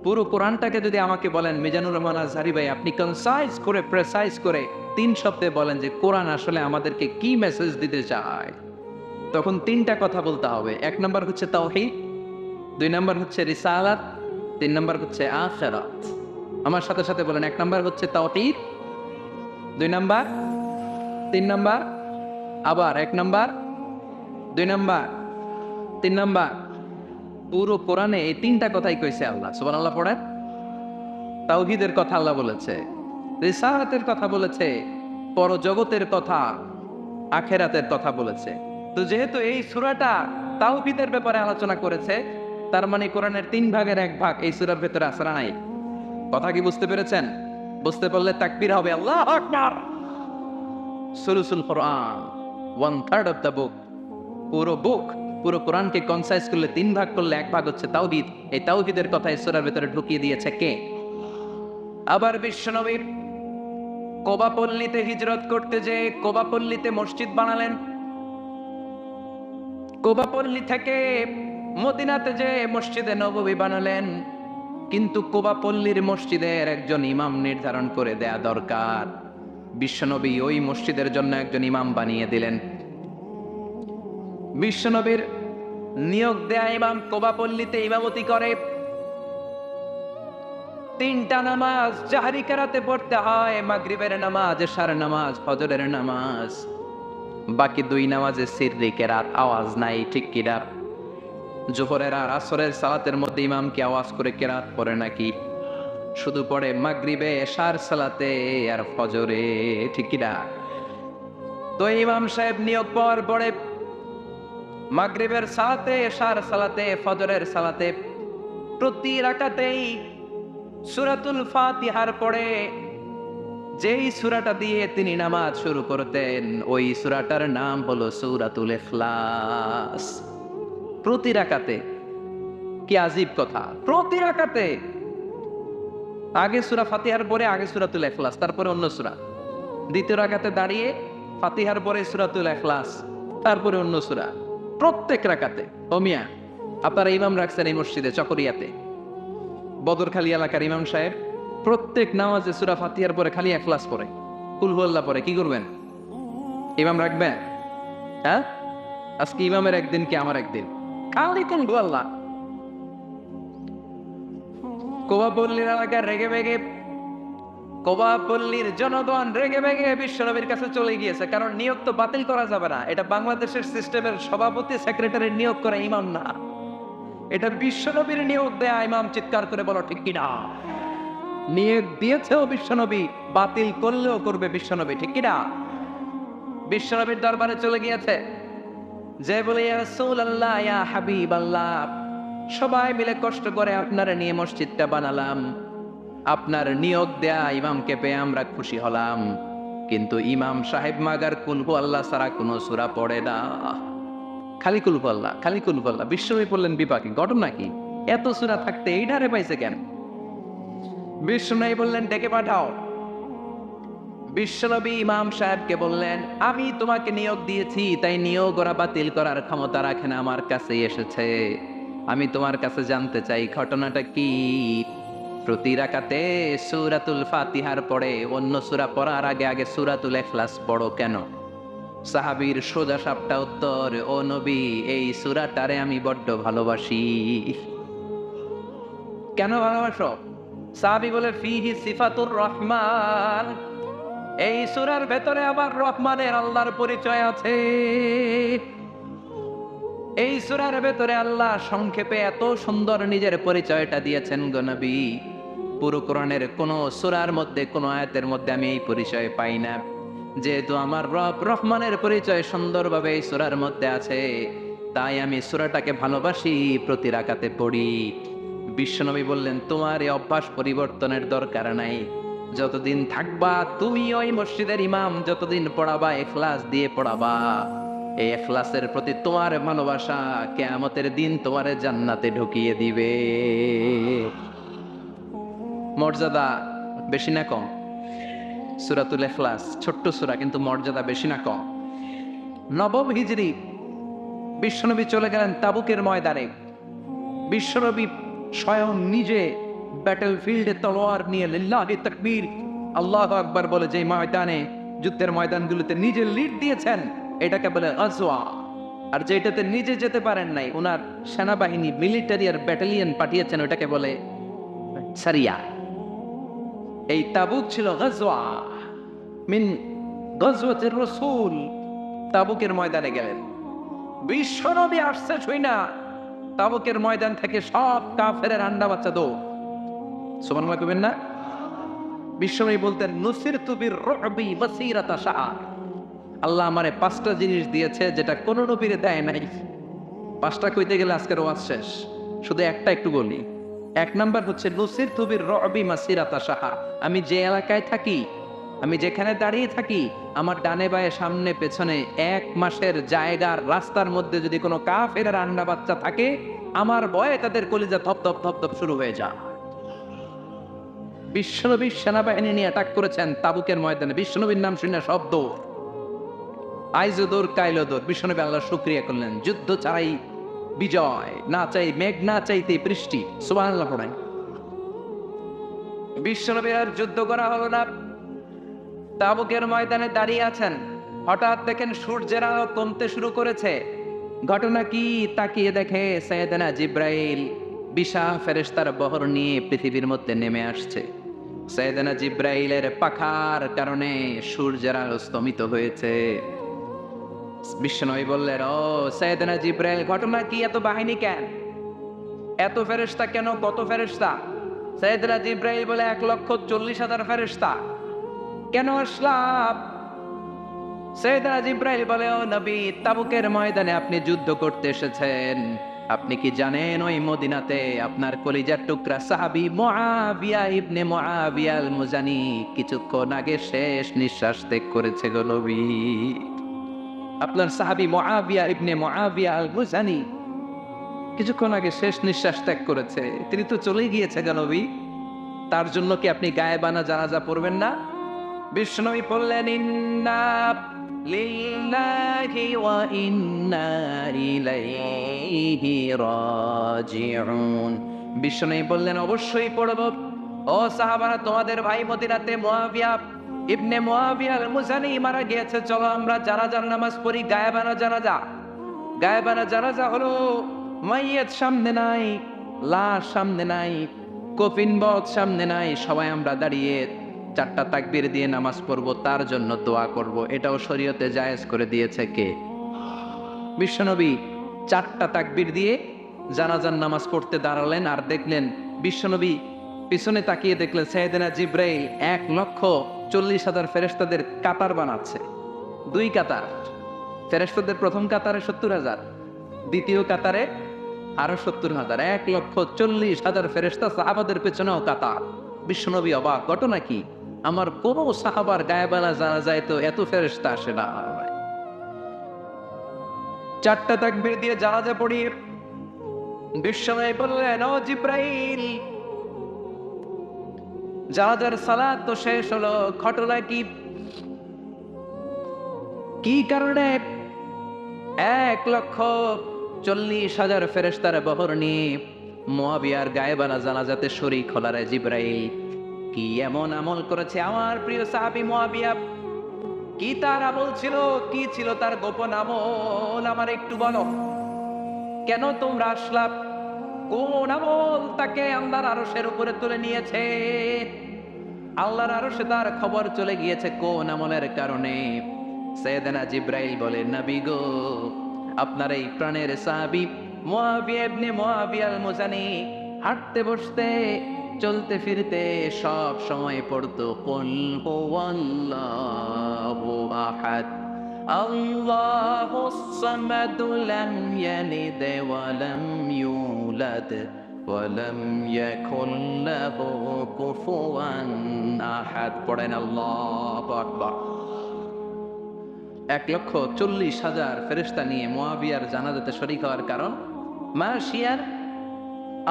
পুরো কোরআনটাকে যদি আমাকে বলেন মিজানুর রহমান আজহারি ভাই, আপনি কনসাইজ করে প্রেসাইজ করে 3 শব্দে বলেন যে কোরআন আসলে আমাদেরকে কি মেসেজ দিতে চায়, তখন 3টা কথা বলতে হবে। 1 নাম্বার হচ্ছে তাওহীদ, 2 নাম্বার হচ্ছে রিসালাত, 3 নাম্বার হচ্ছে আখিরাত। আমার সাথে সাথে বলেন, 1 নাম্বার হচ্ছে তাওহীদ, 2 নাম্বার, 3 নাম্বার, আবার 1 নাম্বার, 2 নাম্বার, 3 নাম্বার। পুরো কোরআনে এই 3টা কথাই কইছে আল্লাহ। সুবহানাল্লাহ পড়েন। তাওহীদের কথা আল্লাহ বলেছে, রিসালাতের কথা বলেছে, পরজগতের কথা, আখিরাতের কথা বলেছে। তো যেহেতু এই সূরাটা তাওহীদের ব্যাপারে আলোচনা করেছে, তার মানে কোরআনের 3 ভাগের 1 ভাগ এই সূরার ভেতরে আছে না নাই? কথা কি বুঝতে পেরেছেন? বুঝতে পারলে তাকবীর হবে আল্লাহু আকবার। সুলুসুল কোরআন, 1/3 অফ দ্য বুক। পুরো বুক, পুরো কোরআনকে কনসাইজ করলে 3 ভাগ করলে 1 ভাগ হচ্ছে তাওহীদ। এই তাওহীদের কথা এই সূরার ভেতরে ঢুকিয়ে দিয়েছে কে? আবার বিশ্বনবী কোবা পল্লীতে হিজরত করতে যে কোবা পল্লীতে মসজিদ বানালেন, কোবা পল্লী থেকে মদিনাতে যে মসজিদে নববী বানালেন। কিন্তু কোবা পল্লীর মসজিদের একজন ইমাম নির্ধারণ করে দেয়া দরকার। বিশ্বনবী ওই মসজিদের জন্য একজন ইমাম বানিয়ে দিলেন। বিশ্বনবীর নিয়োগ দেয়া ইমাম কোবা পল্লীতে ইমামতি করে। 3টা নামাজ জাহরি কেরাতে পড়তে হয়, মাগরিবের নামাজ, এশার নামাজ, ফজরের নামাজ। বাকি 2 নামাজে সিররি কেরাত, আওয়াজ নাই, ঠিক কিনা? জোহরের আর আসরের সালাতের মধ্যে ইমাম কি আওয়াজ করে কেরাত পড়ে নাকি? শুধু পড়ে মাগরিবে, এশার সালাতে আর ফজরে, ঠিক কিনা? তো ইমাম সাহেব নিয়োগ পাওয়ার পরে মাগরিবের সালাতে, এশার সালাতে, ফজরের সালাতে প্রতি রাকাতেই সূরাতুল ফাতিহার পরে যেই সূরাটা দিয়ে তিনি নামাজ শুরু করতেন ওই সূরাটার নাম হলো সূরাতুল ইখলাস। প্রতি রাকাতে। কি আজীব কথা! প্রতি রাকাতে আগে সূরা ফাতিহার পরে আগে সূরাতুল ইখলাস, তারপরে অন্য সূরা। দ্বিতীয় রাকাতে দাঁড়িয়ে ফাতিহার পরে সূরাতুল ইখলাস, তারপরে অন্য সূরা। প্রত্যেক রাকাতে। ও মিয়া, আপনারা ইমাম রাখছেন এই মসজিদে চকরিয়াতে, বদরখালী এলাকার ইমাম সাহেব প্রত্যেক নামাজে সূরা ফাতিহার পরে খালি ইখলাস পড়ে, কুল হুয়াল্লাহ পড়ে। কি করবেন? ইমাম রাখবেন? হ্যাঁ, আজকে ইমামের একদিন কি আমার একদিন, খালি কুল হুয়াল্লাহ। কোবাপল্লীর এলাকার রেগে বেগে, কোবাপল্লীর জনগণ রেগে বেগে বিশ্বনবীর কাছে চলে গিয়েছে। কারণ নিয়োগ তো বাতিল করা যাবে না। এটা বাংলাদেশের সিস্টেমের সভাপতি সেক্রেটারি নিয়োগ করা ইমাম না, এটা বিশ্বনবীর নিয়োগ দেয়া ইমাম। চিৎকার করে বলো ঠিক কিনা? নিয়োগ দিয়েছেও বিশ্বনবী, বাতিল করলেও করবে বিশ্বনবী, ঠিক কিনা? বিশ্বনবীর দরবারে চলে গিয়েছে, যে বলে ইয়া রাসূলুল্লাহ, ইয়া হাবিবাল্লাহ, সবাই মিলে কষ্ট করে আপনারা নিয়ে মসজিদটা বানালাম, আপনার নিয়োগ দেয়া ইমামকে পেয়ে আমরা খুশি হলাম, কিন্তু ইমাম সাহেব মাগার কুল হুয়াল্লাহ ছাড়া কোনো সূরা পড়ে না, খালি কুল হুয়াল্লাহ, খালি কুল হুয়াল্লাহ। বিশ্বনবী বললেন বিপাকে, ঘটনা কি? এত সূরা থাকতে এই ধারে পাইছে কেন? বিশ্বনবী বললেন ডেকে পাঠাও। বিশ্বনবী ইমাম সাহেবকে বললেন, আমি তোমাকে নিয়োগ দিয়েছি, তাই নিয়োগ ওরা বাতিল করার ক্ষমতা রাখে না, আমার কাছে এসেছে। আমি তোমার কাছে জানতে চাই ঘটনাটা কি। প্রতি রাকাতে সূরাতুল ফাতিহার পরে অন্য সূরা পড়ার আগে আগে সূরাতুল ইখলাস পড়ো কেন? সাহাবীর সোজা সাপটা উত্তর, ও নবী, এই সূরাটারে আমি বড্ড ভালোবাসি। কেন ভালোবাসো? সাহাবী বলে, ফিহি সিফাতুর রহমান, এই সূরার ভেতরে আবার রহমানের, আল্লাহর পরিচয় আছে। এই সূরার ভেতরে আল্লাহ সংক্ষেপে এত সুন্দর নিজের পরিচয়টা দিয়েছেন গো নবী, পুরো কোরআনের কোন সূরার মধ্যে, কোন আয়াতের মধ্যে আমি এই পরিচয় পাই না। যেহেতু আমার রব রহমানের পরিচয় সুন্দরভাবে এই সূরার মধ্যে আছে, তাই আমি সূরাটাকে ভালোবাসি, প্রতি রাকাতে পড়ি। বিশ্বনবী বললেন, তোমার এই অভ্যাস পরিবর্তনের দরকার নাই। যতদিন থাকবা তুমি ওই মসজিদের ইমাম, যতদিন পড়াবা ইখলাস দিয়ে পড়াবা, এই ইখলাসের প্রতি তোমার ভালোবাসা কিয়ামতের দিন তোমারে জান্নাতে ঢুকিয়ে দিবে। মর্যাদা বেশি না কম? সূরাতুল ইখলাস ছোট্ট সূরা, কিন্তু মর্যাদা বেশি না কম? নবম হিজরি বিশ্বনবী চলে গেলেন তাবুকের ময়দানে। বিশ্বনবী স্বয়ং নিজে ব্যাটল ফিল্ডে তলোয়ার নিয়ে লিল্লাহি তাকবীর, আল্লাহু আকবার বলে যে ময়দানে, যুদ্ধের ময়দানগুলোতে নিজে লিড দিয়েছেন, এটাকে বলে গাজওয়া। আর যেটাতে নিজে যেতে পারেন নাই, ওনার সেনাবাহিনী, মিলিটারি আর ব্যাটালিয়ন পাঠিয়েছেন, ওটাকে বলে সারিয়া। এই তাবুক ছিল গাজওয়া মিন গাজওয়াতির রাসূল। তাবুকের ময়দানে গেলেন, বিশ্বনবী আসছে শুইনা তাবুকের ময়দান থেকে সব কাফেরের আন্ডা বাচ্চা দৌড়। সুবহানাল্লাহ কইবেন না? বিশ্বনবী বলতেন, নুসিরতু বির-রু'বি মাসিরাতা শাহর। আল্লাহ আমারে 5টা জিনিস দিয়েছে যেটা কোন নবীরে দেয় নাই। 5টা কইতে গেলে আজকের ওয়াজ শেষ, শুধু একটা একটু বলি। 1 নাম্বার হচ্ছে নুসিরতু বির-রু'বি মাসিরাতা শাহর। আমি যে এলাকায় থাকি, আমি যেখানে দাঁড়িয়ে থাকি, আমার ডানে বায়ে সামনে পেছনে 1 মাসের জায়গার রাস্তার মধ্যে যদি কোনো কাফেরের আন্ডা বাচ্চা থাকে, আমার ভয়ে তাদের কলিজা ধপ ধপ ধপ ধপ শুরু হয়ে যায়। বিশ্বনবী সেনাবাহিনী নিয়ে অ্যাটাক করেছেন তাবুকের ময়দানে, বিশ্বনবীর নাম শুনে সব দৌড়, আইজো দৌড় কাইলো দৌড়। বিশ্বনবী আল্লাহর শুকরিয়া করলেন, যুদ্ধ ছাড়াই বিজয়, না চাই মেঘ, না চাইতে বৃষ্টি। সুবহানাল্লাহ পড়েন। বিশ্বনবীর আর যুদ্ধ করা হলো না, তাবুকের ময়দানে দাঁড়িয়ে আছেন। হঠাৎ দেখেন সূর্যের আলো কমতে শুরু করেছে। ঘটনা কি? তাকিয়ে দেখে সাইয়েদনা জিব্রাইল বিশাল ফেরেশতার বহর নিয়ে পৃথিবীর মধ্যে নেমে আসছে। সাইয়েদনা জিব্রাইলের পাখার কারণে সূর্যের আলো স্তমিত হয়েছে। বিশ্বনবী বললেন, ও সাইয়েদনা জিব্রাইল, ঘটনা কি? এত বাহিনী কেন? এত ফেরেশতা কেন? কত ফেরেশতা? সাইয়েদনা জিব্রাইল বলে, 1,40,000 ফেরেশতা। কেন আসলাম? সাইয়েদনা জিব্রাইল বলে, ও নবী, তাবুকের ময়দানে আপনি যুদ্ধ করতে এসেছেন। আপনি কি জানেন ওই মদিনাতে আপনার কলিজার টুকরা সাহাবী মুআবিয়া ইবনে মুআবিয়া আল মুজানি কিছুক্ষণ আগে শেষ নিঃশ্বাস ত্যাগ করেছে গো নবী। আপনার সাহাবী মুআবিয়া ইবনে মুআবিয়া আল মুজানি কিছুক্ষণ আগে শেষ নিঃশ্বাস ত্যাগ করেছে। তিনি তো চলেই গিয়েছে গো নবী, তার জন্য কি আপনি গায়েবানা জানাজা পড়বেন না? বিশ্বনবী বললেন, ইন্না লিল্লাহি ওয়া ইন্না ইলাইহি রাজিউন। বিশ্বনবী বললেন, অবশ্যই পড়ব। ও সাহাবারা, তোমাদের ভাই মদিনাতে মুআবিয়া ইবনে মুআবিয়া আল মুজানি মারা গিয়েছে, চলো আমরা জানাজার নামাজ পড়ি। গায়েবানা জানাজা। গায়েবানা জানাজা হলো মাইয়াত সামনে নাই, লাশ সামনে নাই, কফিন বক্স সামনে নাই, সবাই আমরা দাঁড়িয়ে 4টা তাকবীর দিয়ে নামাজ পড়বো, তার জন্য দোয়া করব। এটাও শরীয়তে জায়েজ করে দিয়েছে কে? বিশ্বনবী 4টা তাকবীর দিয়ে জানাজার নামাজ পড়তে দাঁড়ালেন, আর দেখলেন বিশ্বনবী পিছনে তাকিয়ে দেখলেন সাইয়েদনা জিব্রাইল 1,40,000 ফেরেশতাদের কাতার বানাচ্ছে। 2 কাতার ফেরেশতাদের, প্রথম কাতারে 70,000, দ্বিতীয় কাতারে আরো 70,000, 1,40,000 ফেরেশতা সাহাবাদের পেছনেও কাতার। বিশ্বনবী অবাক, ঘটনা কি? আমার কোন সাহাবার গায়েবানা জানা যায় তো এত ফেরেশতা আসে না। 4টা তাকবীর দিয়ে জানাজা পড়িয়ে বিশ্বনবী বললেন, ও জিব্রাইল, জানাজার সালাত তো শেষ হলো, ঘটনা কি? কি কারণে 1,40,000 ফেরেশতার বহর নিয়ে মুআবিয়ার গায়েবানা জানাজাতে শরীক হলারে জিব্রাইল? কি এমন আমল করেছে আমার প্রিয় সাহাবী মুআবিয়া? কি তার আমল ছিল, কি ছিল তার গোপন আমল আমার একটু বলো। কেন তোমরা আসলাম? কোন আমল তাকে আল্লাহর আরশের উপরে তুলে নিয়েছে? আল্লাহর আরশে তার খবর চলে গিয়েছে কোন আমলের কারণে? সাইয়েদনা জিব্রাইল বলে, নবী গো, আপনার এই প্রাণের সাহাবী মুআবিয়া ইবনে মুআবিয়া আল মুজানি হাঁটতে বসতে চলতে ফিরতে সব সময় পড়তো কুল হুয়াল্লাহু আহাদ আল্লাহুস সামাদ লাম ইয়ালিদ ওয়া লাম ইউলাদ ওয়া লাম ইয়াকুল লাহু কুফুয়ান আহাদ। পড়েন আল্লাহু আকবার। 1,40,000 ফেরেশতা নিয়ে মুআবিয়ার জানাজাতে শরীক হওয়ার কারণ মাশিয়ার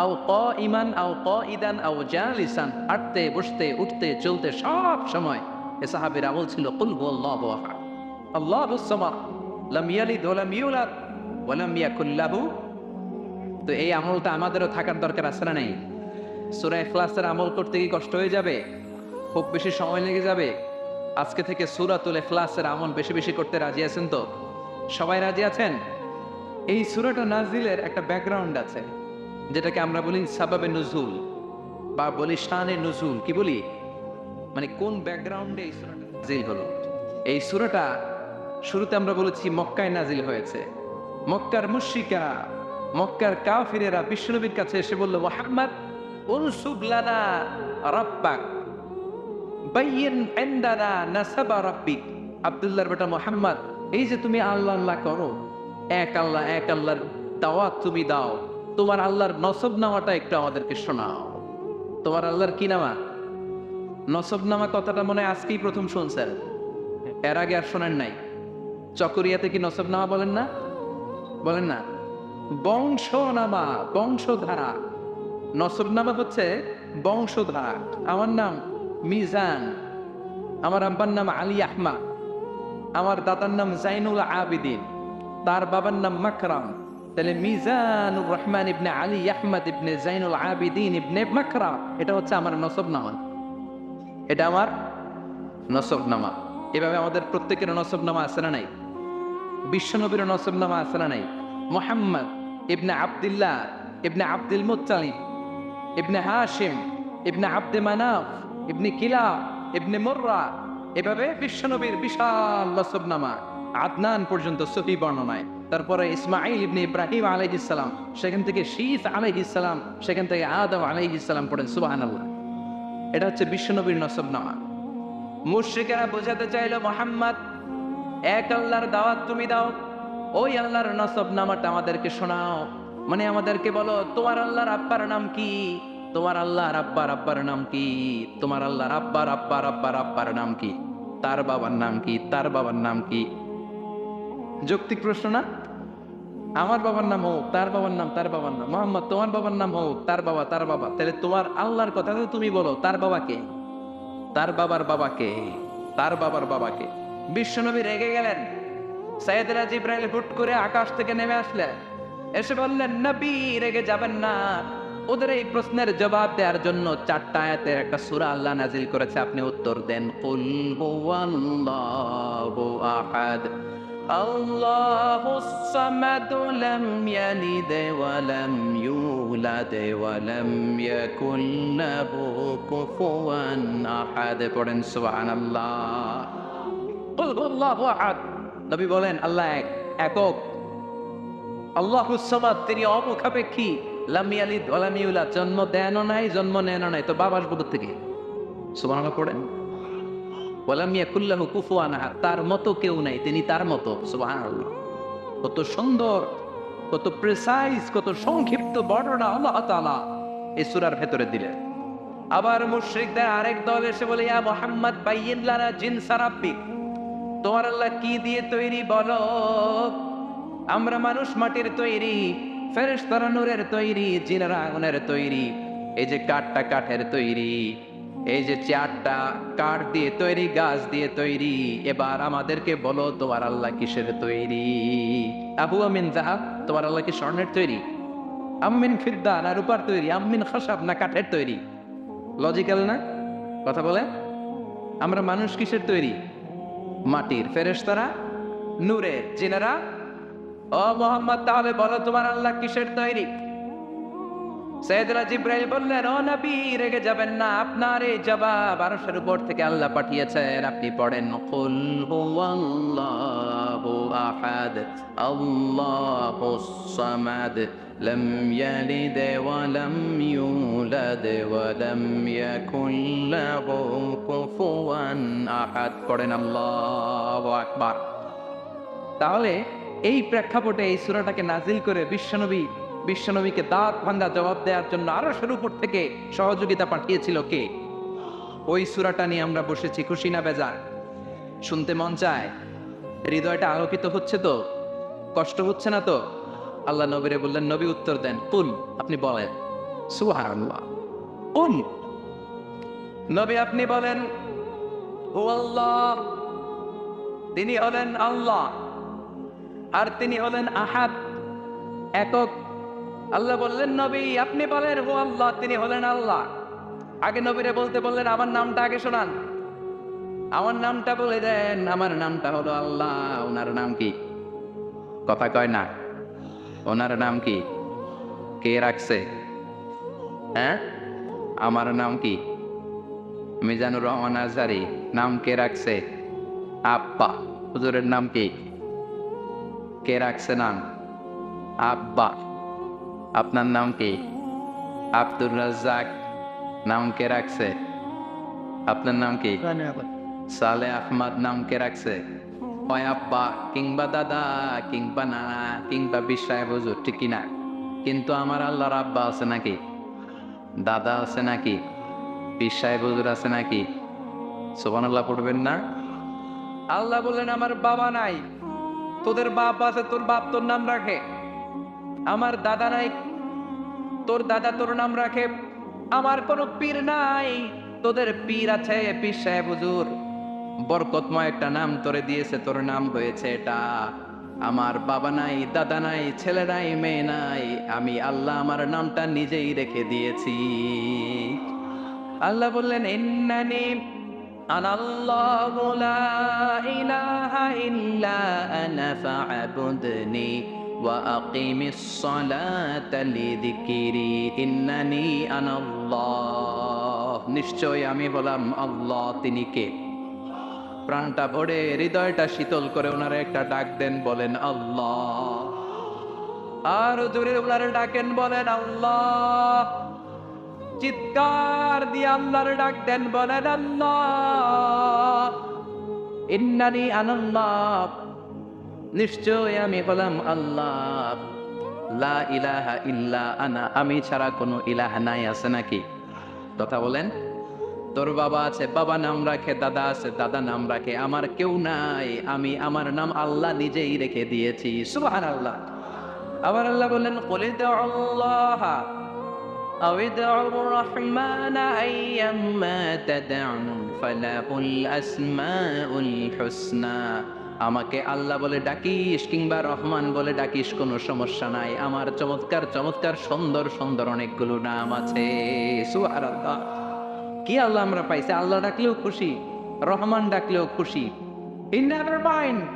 আও কাইমান আও কাইদান আও জালিসান, হাঁটতে বসতে উঠতে চলতে সব সময় এ সাহাবীর আমল ছিল কুল হুয়াল্লাহু আহাদ আল্লাহুস সামাদ লাম ইয়ালিদ ওয়া লাম ইউলাদ ওয়া লাম ইয়াকুল লাহু। তো এই আমলটা আমাদেরও থাকার দরকার আছে না নাই? সূরা ইখলাসের আমল করতে কি কষ্ট হয়ে যাবে? খুব বেশি সময় লেগে যাবে? আজকে থেকে সূরাতুল ইখলাসের আমল বেশি বেশি করতে রাজি আছেন তো? সবাই রাজি আছেন? এই সূরাটা নাজিলের একটা ব্যাকগ্রাউন্ড আছে, যেটাকে আমরা বলি সাবাবে নুজুল বা বলি শানে নুজুল। কি বলি? মানে কোন ব্যাকগ্রাউন্ডে এই সূরাটা নাজিল হলো। এই সূরাটা শুরুতে আমরা বলেছি মক্কায় নাজিল হয়েছে। মক্কার মুশরিকরা, মক্কার কাফিরেরা বিশ্বনবীর কাছে এসে বলল, মুহাম্মদ উনসুব লানা রাব্বাক বাইয়িন ইনদানা নাসাবা রাব্বিক। আব্দুল্লাহর বেটা মুহাম্মদ, এই যে তুমি আল্লাহ আল্লাহ করো, এক আল্লাহর দাওয়াত তুমি দাও, তোমার আল্লাহর নসব নামাটা একটু আমাদেরকে শোনাও। তোমার আল্লাহর কি নামা? নসব নামা কথাটা মনে হয় আজকেই প্রথম শুনছেন, এর আগে আর শোনেন নাই। চকরিয়াতে কি নসব নামা বলেন না? বলেন না? বংশ নামা, বংশধারা। নসব নামা হচ্ছে বংশধারা। আমার নাম মিজান, আমার আব্বার নাম আলী আহমদ, আমার দাদার নাম জাইনুল আবিদিন, তার বাবার নাম মাকরাম। তাহলে মিজানুর রহমান ইবনে আলী আহমদ ইবনে জাইনুল আবিদিন ইবনে মাকরাম, এটা হচ্ছে আমার নসবনামা, এটা আমার নসবনামা। এভাবে আমাদের প্রত্যেকের নসবনামা আছে না নাই? বিশ্বনবীর নসবনামা আছে না নাই? মুহাম্মদ ইবনে আব্দুল্লাহ ইবনে আব্দুল মুত্তালিব ইবনে হাশিম ইবনে আব্দে মানাফ ইবনে কিলা ইবনে মুররা, এভাবে বিশ্বনবীর বিশাল নসবনামা আদনান পর্যন্ত সহিহ বর্ণনায়। তারপরে ইসমাইল ইবনে ইব্রাহিম আলাইহিস সালাম, সেখান থেকে শীস আলাইহিস সালাম, সেখান থেকে আদম আলাইহিস সালাম। পড়েন সুবহানাল্লাহ। এটা হচ্ছে বিশ্বনবীর নসবনামা। মুশরিকেরা বোঝাতে চাইলো, মুহাম্মদ এক আল্লাহর দাওয়াত তুমি দাও, ওই আল্লাহর নসবনামাটা আমাদেরকে শোনাও। মানে আমাদেরকে বলো, তোমার আল্লাহর আব্বার নাম কি? তোমার আল্লাহর আব্বার নাম কি? তোমার আল্লাহর আব্বার নাম কি? তার বাবার নাম কি? তার বাবার নাম কি? যৌক্তিক প্রশ্ন না? আমার বাবার নাম হোক, তার বাবার নাম, তার বাবার নাম। মোহাম্মদ, তোমার বাবার নাম হোক, তার বাবা, তার বাবা। তাহলে তোমার আল্লাহর কথা তো তুমি বলো, তার বাবাকে, তার বাবার বাবাকে, তার বাবার বাবাকে। বিশ্বনবী রেগে গেলেন। সাইয়েদনা জিবরাইল হুট করে আকাশ থেকে নেমে আসলেন, এসে বললেন, নবী রেগে যাবেন না। ওদের এই প্রশ্নের জবাব দেওয়ার জন্য 4টা আয়াতের একটা সূরা আল্লাহ নাজিল করেছে, আপনি উত্তর দেন। কুল হুয়াল্লাহু আহাদ আল্লাহুস সামাদ লাম ইয়ালিদ ওয়া লাম ইউলাদ ওয়া লাম ইয়াকুল লাহু কুফুয়ান আহাদ। পড়েন সুবহানাল্লাহ। কুল হুয়াল্লাহু আহাদ। নবী বলেন, আল্লাহ এক, একক। আল্লাহুস সামাদ, তিনি অমুখাপেক্ষী। লাম ইয়ালিদ ওয়া লাম ইউলাদ, জন্ম দেনও নাই, জন্ম নেনও নাই, তো বাবা আসবে থেকে? সুবহানাল্লাহ পড়েন। ওয়া লাম ইয়াকুল লাহু কুফুয়ান আহাদ, তার মতো কেউ নাই, তিনি তার মতো। সুবহানাল্লাহ। কত সুন্দর, কত প্রিসাইজ, কত সংক্ষিপ্ত বর্ণনা আল্লাহ তাআলা এই সূরার ভেতরে দিলেন। আবার মুশরিকদের আরেক দল এসে বলে, ইয়া মুহাম্মদ বাইয়িন লানা জিনসা রাব্বিক, তোমার আল্লাহ কি দিয়ে তৈরি বলো? আমরা মানুষ মাটির তৈরি, ফেরেশতারা নূরের তৈরি, জিনেরা আগুনের তৈরি। এই যে কাঠটা কাঠের তৈরি, এই যে চেয়ারটা কাঠ দিয়ে তৈরি, গাছ দিয়ে তৈরি। এবার আমাদেরকে বলো, তোমার আল্লাহ কিসের তৈরি? আবু আমিন যাহাব, তোমার আল্লাহ কি স্বর্ণের তৈরি? আমিন ফিদ্দা, না রূপার তৈরি? আমিন খাসাব, না কাঠের তৈরি? লজিক্যাল না কথা বলে? আমরা মানুষ কিসের তৈরি? মাটির, ফেরেশতারা নূরের, জিনেরা। ও মুহাম্মদ, তাহলে বলো তোমার আল্লাহ কিসের তৈরি? সাইয়েদনা জিবরাইল বললেন, ও নবী, রেগে যাবেন না, আপনার এই জবাব আরশের উপর থেকে আল্লাহ পাঠিয়েছেন। আপনি পড়েন, কুল হুয়াল্লাহু আহাদ আল্লাহুস সামাদ লাম ইয়ালিদ ওয়া লাম ইউলাদ ওয়া লাম ইয়াকুল লাহু কুফুয়ান আহাদ। পড়েন আল্লাহু আকবার। তাহলে এই প্রেক্ষাপটে এই সূরাটাকে নাজিল করে বিশ্বনবীকে দাঁত ভাঙ্গা জবাব দেওয়ার জন্য আরশের উপর থেকে সহযোগিতা পাঠিয়েছিল কে? ওই সূরাটা নিয়ে আমরা বসেছি, খুশি না বেজার? শুনতে মন চায়? হৃদয়টা আলোকিত হচ্ছে তো? কষ্ট হচ্ছে না তো? আল্লাহ নবীরে বললেন, নবী উত্তর দেন, কুল, আপনি বলেন। সুবহানাল্লাহ, কুল, নবী আপনি বলেন, হুয়াল্লাহ, তিনি হলেন আল্লাহ, আর তিনি হলেন আহাদ, একক। আল্লাহ বললেন, নবী আপনি বলেন হু আল্লাহ, তিনি হলেন আল্লাহ। আগে নবীরে বলতে বললেন, আমার নামটা আগে শোনান, আমার নামটা বলে দেন। আমার নামটা হলো আল্লাহ। ওনার নাম কি? কথা কয় না। ওনার নাম কি? কে রাখছে? হ্যাঁ, আমার নাম কি? মিজানুর রহমান আজহারী। নাম কে রাখছে? আব্বা। হুজুরের নাম কি? কে রাখছে নাম? আব্বা। আপনার নাম কি? আব্দুর রাজ্জাক। নাম কে রাখছে? আপনার নাম কি? সালে আহমদ। নাম কে রাখছে? হয় আব্বা কিংবা দাদা কিংবা নানা কিংবা বিশ্বায় হুজুর, ঠিক কিনা? কিন্তু আমার আল্লাহর আব্বা আছে নাকি? দাদা আছে নাকি? বিশ্বায় হুজুর আছে নাকি? সুবহানাল্লাহ পড়বেন না? আল্লাহ বললেন, আমার বাবা নাই, তোদের বাপ আছে, তোর বাপ তোর নাম রাখে। আমার দাদা নাই, তোর দাদা তোর নাম রাখে। আমার কোনো পীর নাই, তোদের পীর আছে, পীর সাহেব হুজুর। বরকতময় একটা নাম তোরে দিয়েছে, তোর নাম হয়েছে এটা। আমার বাবা নাই, দাদা নাই, ছেলে নাই, মেয়ে নাই, আমি আল্লাহ আমার নামটা নিজেই রেখে দিয়েছি। আল্লাহ বললেন, ইন্নানি আনাল্লাহু লা ইলাহা ইল্লা আনা ফা'বুদনি ওয়া আকিমিস সালাতা লিযিকরি ইন্নানি আনাল্লাহ। নিশ্চয় আমি হলাম আল্লাহ। তিনি কে? প্রাণটা ভরে, হৃদয়টা শীতল করে ওনারে একটা ডাক দেন, বলেন আল্লাহ। আর জোরে ওনারে ডাকেন, বলেন আল্লাহ। চিৎকার দিয়ে আল্লাহর ডাক দেন, বলেন আল্লাহ। ইন্নানি আনাল্লাহ, নিশ্চয় আমি হলাম আল্লাহ। লা ইলাহা ইল্লা আনা, আমি ছাড়া কোনো ইলাহ নাই। আছে নাকি? কথা বলেন। তোর বাবা আছে, বাবা নাম রাখে, দাদা আছে, দাদা নাম রাখে, আমার কেউ নাই, আমি আমার নাম আল্লাহ নিজেই রেখে দিয়েছি। সুবহানাল্লাহ। আবার আল্লাহ বললেন, কুল আল্লাহ আও ইদউর রহমান আইয়াম্মা তাদউ ফালাহুল আসমাউল হুসনা। আমাকে আল্লাহ বলে ডাকিস কিংবা রহমান বলে ডাকিস, কোনো সমস্যা নাই। আমার চমৎকার চমৎকার সুন্দর সুন্দর অনেকগুলো নাম আছে। সুবহানাল্লাহ। কি আল্লাহ আমরা পাইছি? আল্লাহ ডাকলেও খুশি, রহমান ডাকলেও খুশি। He never mind.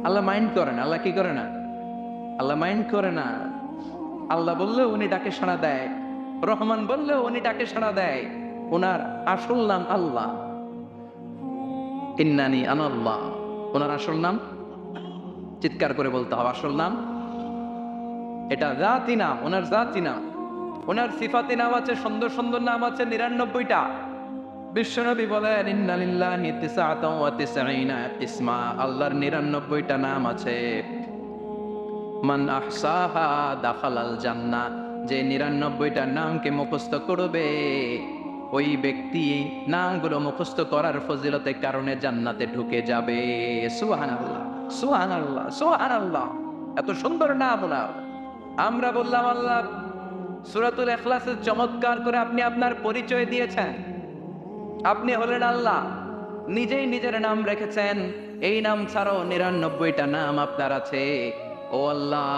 Allah mind করে না। আল্লাহ কি করে না? আল্লাহ মাইন্ড করে না। আল্লাহ বললেও উনি ডাকে সাড়া দেয়, রহমান বললেও উনি ডাকে সাড়া দেয়। ওনার আসল নাম আল্লাহ। ইন্নানি আনাল্লাহ, ওনার আসল নাম। চিৎকার করে বলতে হবে, আসল নাম এটা। জাতি নাম, ওনার জাতি নাম। ওনার সিফাতি নাম আছে, সুন্দর সুন্দর নাম আছে 99টা। বিশ্বনবী বলেন, ইন্না লিল্লাহি তিসআতাও ওয়া তিসঈনা ইসমা, আল্লাহর 99টা নাম আছে। মান আহসাহা দাখালাল জান্নাহ, যে 99টা নামকে মুখস্থ করবে, ওই ব্যক্তি নামগুলো মুখস্থ করার ফজিলতের কারণে জান্নাতে ঢুকে যাবে। সুবহানাল্লাহ, সুবহানাল্লাহ, সুবহানাল্লাহ। এত সুন্দর নাম ওনার। আমরা বললাম আল্লাহ সূরাতুল ইখলাসের চমৎকার করে আপনি আপনার পরিচয় দিয়েছেন। আপনি হলেন আল্লাহ, নিজেই নিজের নাম রেখেছেন। এই নাম ছাড়াও 99টা নাম আপনার আছে। ও আল্লাহ,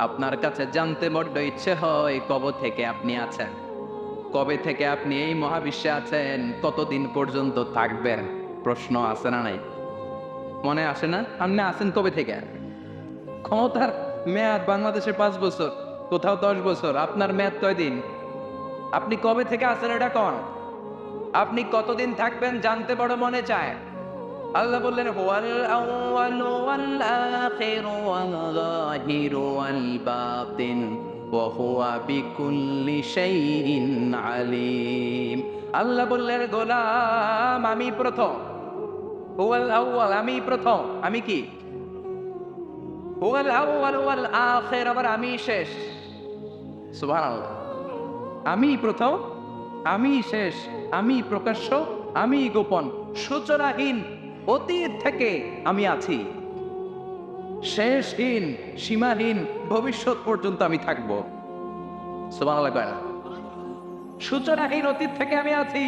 আপনার কাছে জানতে বড্ড ইচ্ছে হয়, কবে থেকে আপনি আছেন, কবে থেকে আপনি এই মহাবিশ্বে আছেন, কতদিন পর্যন্ত থাকবেন? প্রশ্ন আছে না নাই? মনে আসে না? আপনি আসেন কবে থেকে? ক্ষমতার মেয়াদ বাংলাদেশে 5 বছর, কোথাও 10 বছর। আপনার মেয়াদ কয়দিন? আপনি কবে থেকে আছেন এটা কোন? আপনি কতদিন থাকবেন জানতে বড় মনে চায়। আল্লাহ বললেন হুয়াল আউয়ালু ওয়াল আখিরু ওয়াল যাহিরু ওয়াল বাতিন ওয়া হুয়া বিকুল্লি শাইইন আলিম। আল্লাহ বললেন গোলাম আমি প্রথম, হুয়াল আউয়াল আমি প্রথম, আমি কি? হুয়াল আউয়াল ওয়াল আখির, আবার আমি শেষ। সুবহানাল্লাহ। আমি প্রথম, আমি শেষ, আমি প্রকাশ্য, আমি গোপন, সূচনাহীন। অতীত থেকে আমি আছি, শেষহীন, সীমাহীন, ভবিষ্যৎ পর্যন্ত আমি থাকব। সুবহানাল্লাহ কয় না? সূচনাহীন অতীত থেকে আমি আছি,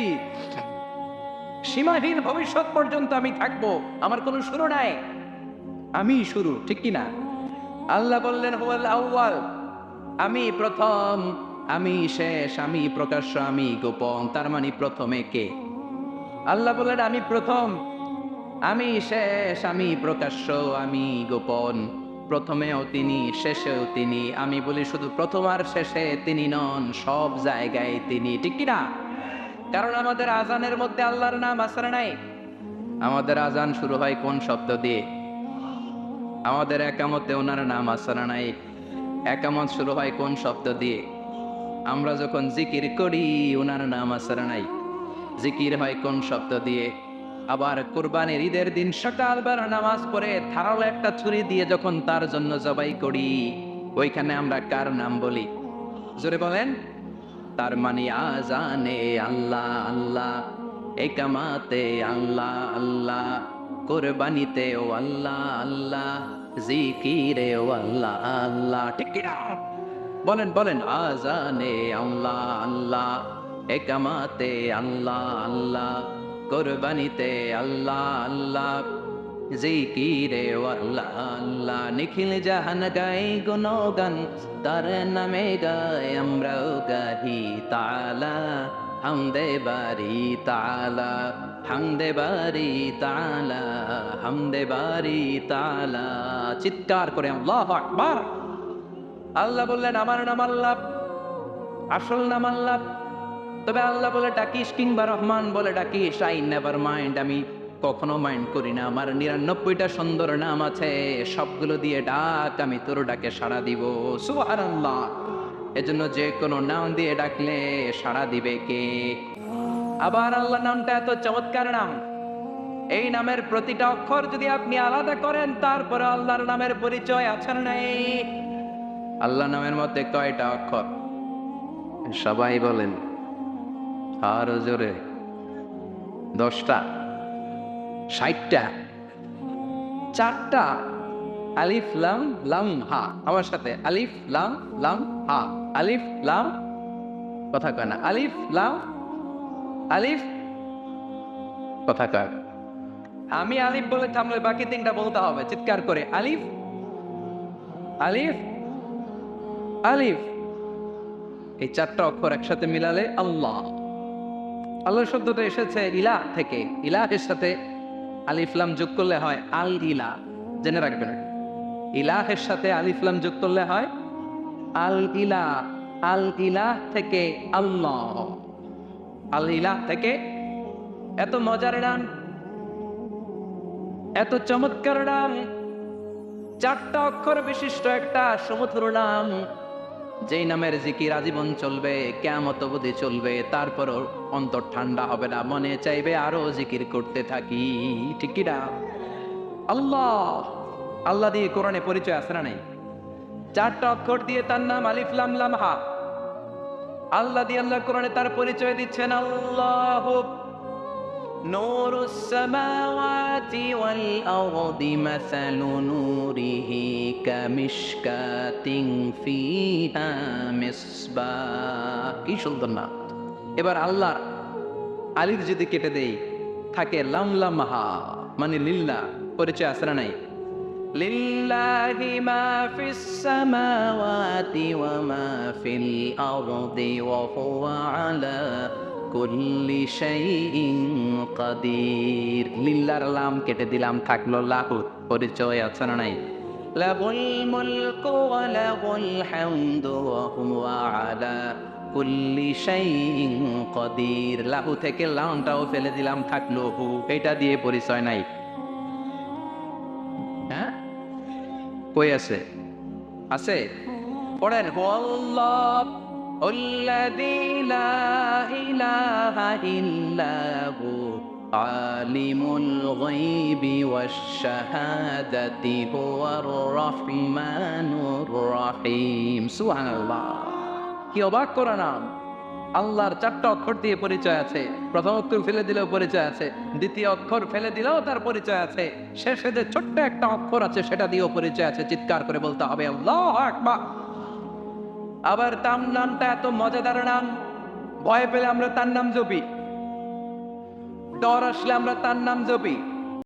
সীমাহীন ভবিষ্যৎ পর্যন্ত আমি থাকব। আমার কোনো শুরু নাই, আমি শুরু, ঠিক কি না? আল্লাহ বললেন হুয়াল আউয়াল, আমি প্রথম, আমি শেষ, আমি প্রকাশ্য, আমি গোপন। তার মানে প্রথমে কে? আল্লাহ বললেন আমি প্রথম, আমি শেষ, আমি প্রকাশ্য, আমি গোপন। প্রথমেও তিনি, শেষেও তিনি। আমি বলি শুধু প্রথম আর শেষে তিনি নন, সব জায়গায় তিনি, ঠিক কি না? কারণ আমাদের আজানের মধ্যে আল্লাহর নাম আছে না নাই? আমাদের আজান শুরু হয় কোন শব্দ দিয়ে? আমাদের একামতে ওনার নাম আছে না নাই? একামত শুরু হয় কোন শব্দ দিয়ে? আমরা যখন জিকির করি ওনার নাম আছে না নাই? জিকির হয় কোন শব্দ দিয়ে? আবার কুরবানির ঈদের দিন সকালবেলা নামাজ পড়ে ধারালো একটা ছুরি দিয়ে যখন তার জন্য জবাই করি, ওইখানে আমরা কার নাম বলি? জোরে বলেন। তার মানে আজানে আল্লাহ আল্লাহ, একামাতে আল্লাহ আল্লাহ, কুরবানিতে ও আল্লাহ আল্লাহ, জিকিরে ও আল্লাহ আল্লাহ, ঠিক কি না? বলেন বলেন। আজানে আল্লাহ আল্লাহ, একামাতে আল্লাহ আল্লাহ, কুরবানিতে আল্লাহ আল্লাহ, জিকিরে ও আল্লাহ আল্লাহ। নিখিল জাহান গাই গুণগান, তার নামে গাই আমরাও গাহি তাআলা, হামদে বারি তাআলা, হামদে বারি তাআলা, হামদে বারি তাআলা। চিৎকার করে আল্লাহু আকবার। আল্লাহ বললেন আমার নাম আল্লাহ, আসল নাম আল্লাহ। তবে আল্লাহ বলে ডাকিস কিংবা রহমান বলে ডাকিস, আই নেভার মাইন্ড, আমি কখনো মাইন্ড করি না। আমার 99টা সুন্দর নাম আছে, সবগুলো দিয়ে ডাক, আমি তোর ডাকে সাড়া দিব। সুবহানাল্লাহ। এজন্য যে কোনো নাম দিয়ে ডাকলে সাড়া দিবে কে? আবার আল্লাহ নামটা এত চমৎকার নাম, এই নামের প্রতিটা অক্ষর যদি আপনি আলাদা করেন তারপরে আল্লাহর নামের পরিচয় আছে না নাই? আল্লাহ নামের মধ্যে কয়টা অক্ষর? সবাই বলেন আরো জোরে। 10টা? 60টা? 4টা? আলিফ লাম লাম হা। আমার সাথে আলিফ লাম লাম হা। আলিফ লাম, কথা কয় না। আলিফ লাম, আলিফ, কথা কয়। আমি আলিফ বলে থামলে বাকি 3টা বলতে হবে চিৎকার করে। আলিফ, আলিফ, আলিফ। এই 4টা অক্ষর একসাথে মিলালে আল্লাহ। আল্লাহ শব্দটা এসেছে ইলাহ থেকে। ইলাহের সাথে আলিফ লাম যোগ করলে হয় আল ইলাহ। জেনে রাখবেন, ইলাহের সাথে আলিফ লাম যোগ করলে হয় আল ইলাহ। আল ইলাহ থেকে আল্লাহ, আল ইলাহ থেকে। এত মজার নাম, এত চমৎকার নাম, 4টা অক্ষর বিশিষ্ট একটা সমুদ্র নাম, যেই নামের জিকির আজীবন চলবে, কিয়ামত অবধি চলবে, তারপরও অন্তর ঠান্ডা হবে না, মনে চাইবে আরো জিকির করতে থাকি, ঠিক কি না? আল্লাহ। আল্লাহ দিয়ে কোরআনে পরিচয় আছে না নাই? 4টা অক্ষর দিয়ে তার নাম আলিফ লাম লাম হা। আল্লাহ দিয়ে আল্লাহ কোরআনে তার পরিচয় দিচ্ছেন আল্লাহ। নূরুস সামাওয়াতি ওয়াল আরদি মাসালু নূরিহি কামিশকাতিন ফিহা মিসবাহ। কি সুন্দর না! এবার আল্লাহ আলিফ যদি কেটে দেই থাকে লাম লাম হা, মানে লিল্লাহ। পরিচয় আছে না নাই? লিল্লাহি মা ফিস সামাওয়াতি ওয়া মা ফিল আরদি ওয়া হুয়া আলা কুল্লি শাইইন কাদির। লিল্লার লাম কেটে দিলাম, থাকলো লাহু। পরিচয় আছে না নাই? লাহুল মুলকু ওয়া লাহুল হামদু ওয়া হুয়া আলা কুল্লি শাইইন কাদির। লাহু থেকে লামটাও ফেলে দিলাম, থাকলো হু। এটা দিয়ে পরিচয় নাই। হ্যাঁ, কই আছে? আছে? পড়েন, হুয়াল্লাহ আল্লাযী লা ইলাহা ইল্লা হু আলিমুল গায়বি ওয়াশ শাহাদাতি হুয়ার রহমানুর রহিম। সুবহানাল্লাহ, কি অবাক করা নাম! আল্লাহর 4টা অক্ষর দিয়ে পরিচয় আছে। প্রথম অক্ষর ফেলে দিলেও পরিচয় আছে, দ্বিতীয় অক্ষর ফেলে দিলেও তার পরিচয় আছে, শেষে যে ছোট্ট একটা অক্ষর আছে সেটা দিয়েও পরিচয় আছে। চিৎকার করে বলতে হবে আল্লাহু আকবার। আবার তার নামটা এত মজাদার নাম, ভয় পেলে আমরা তার নাম জপি, ডর আসলে আমরা তার নাম জপি।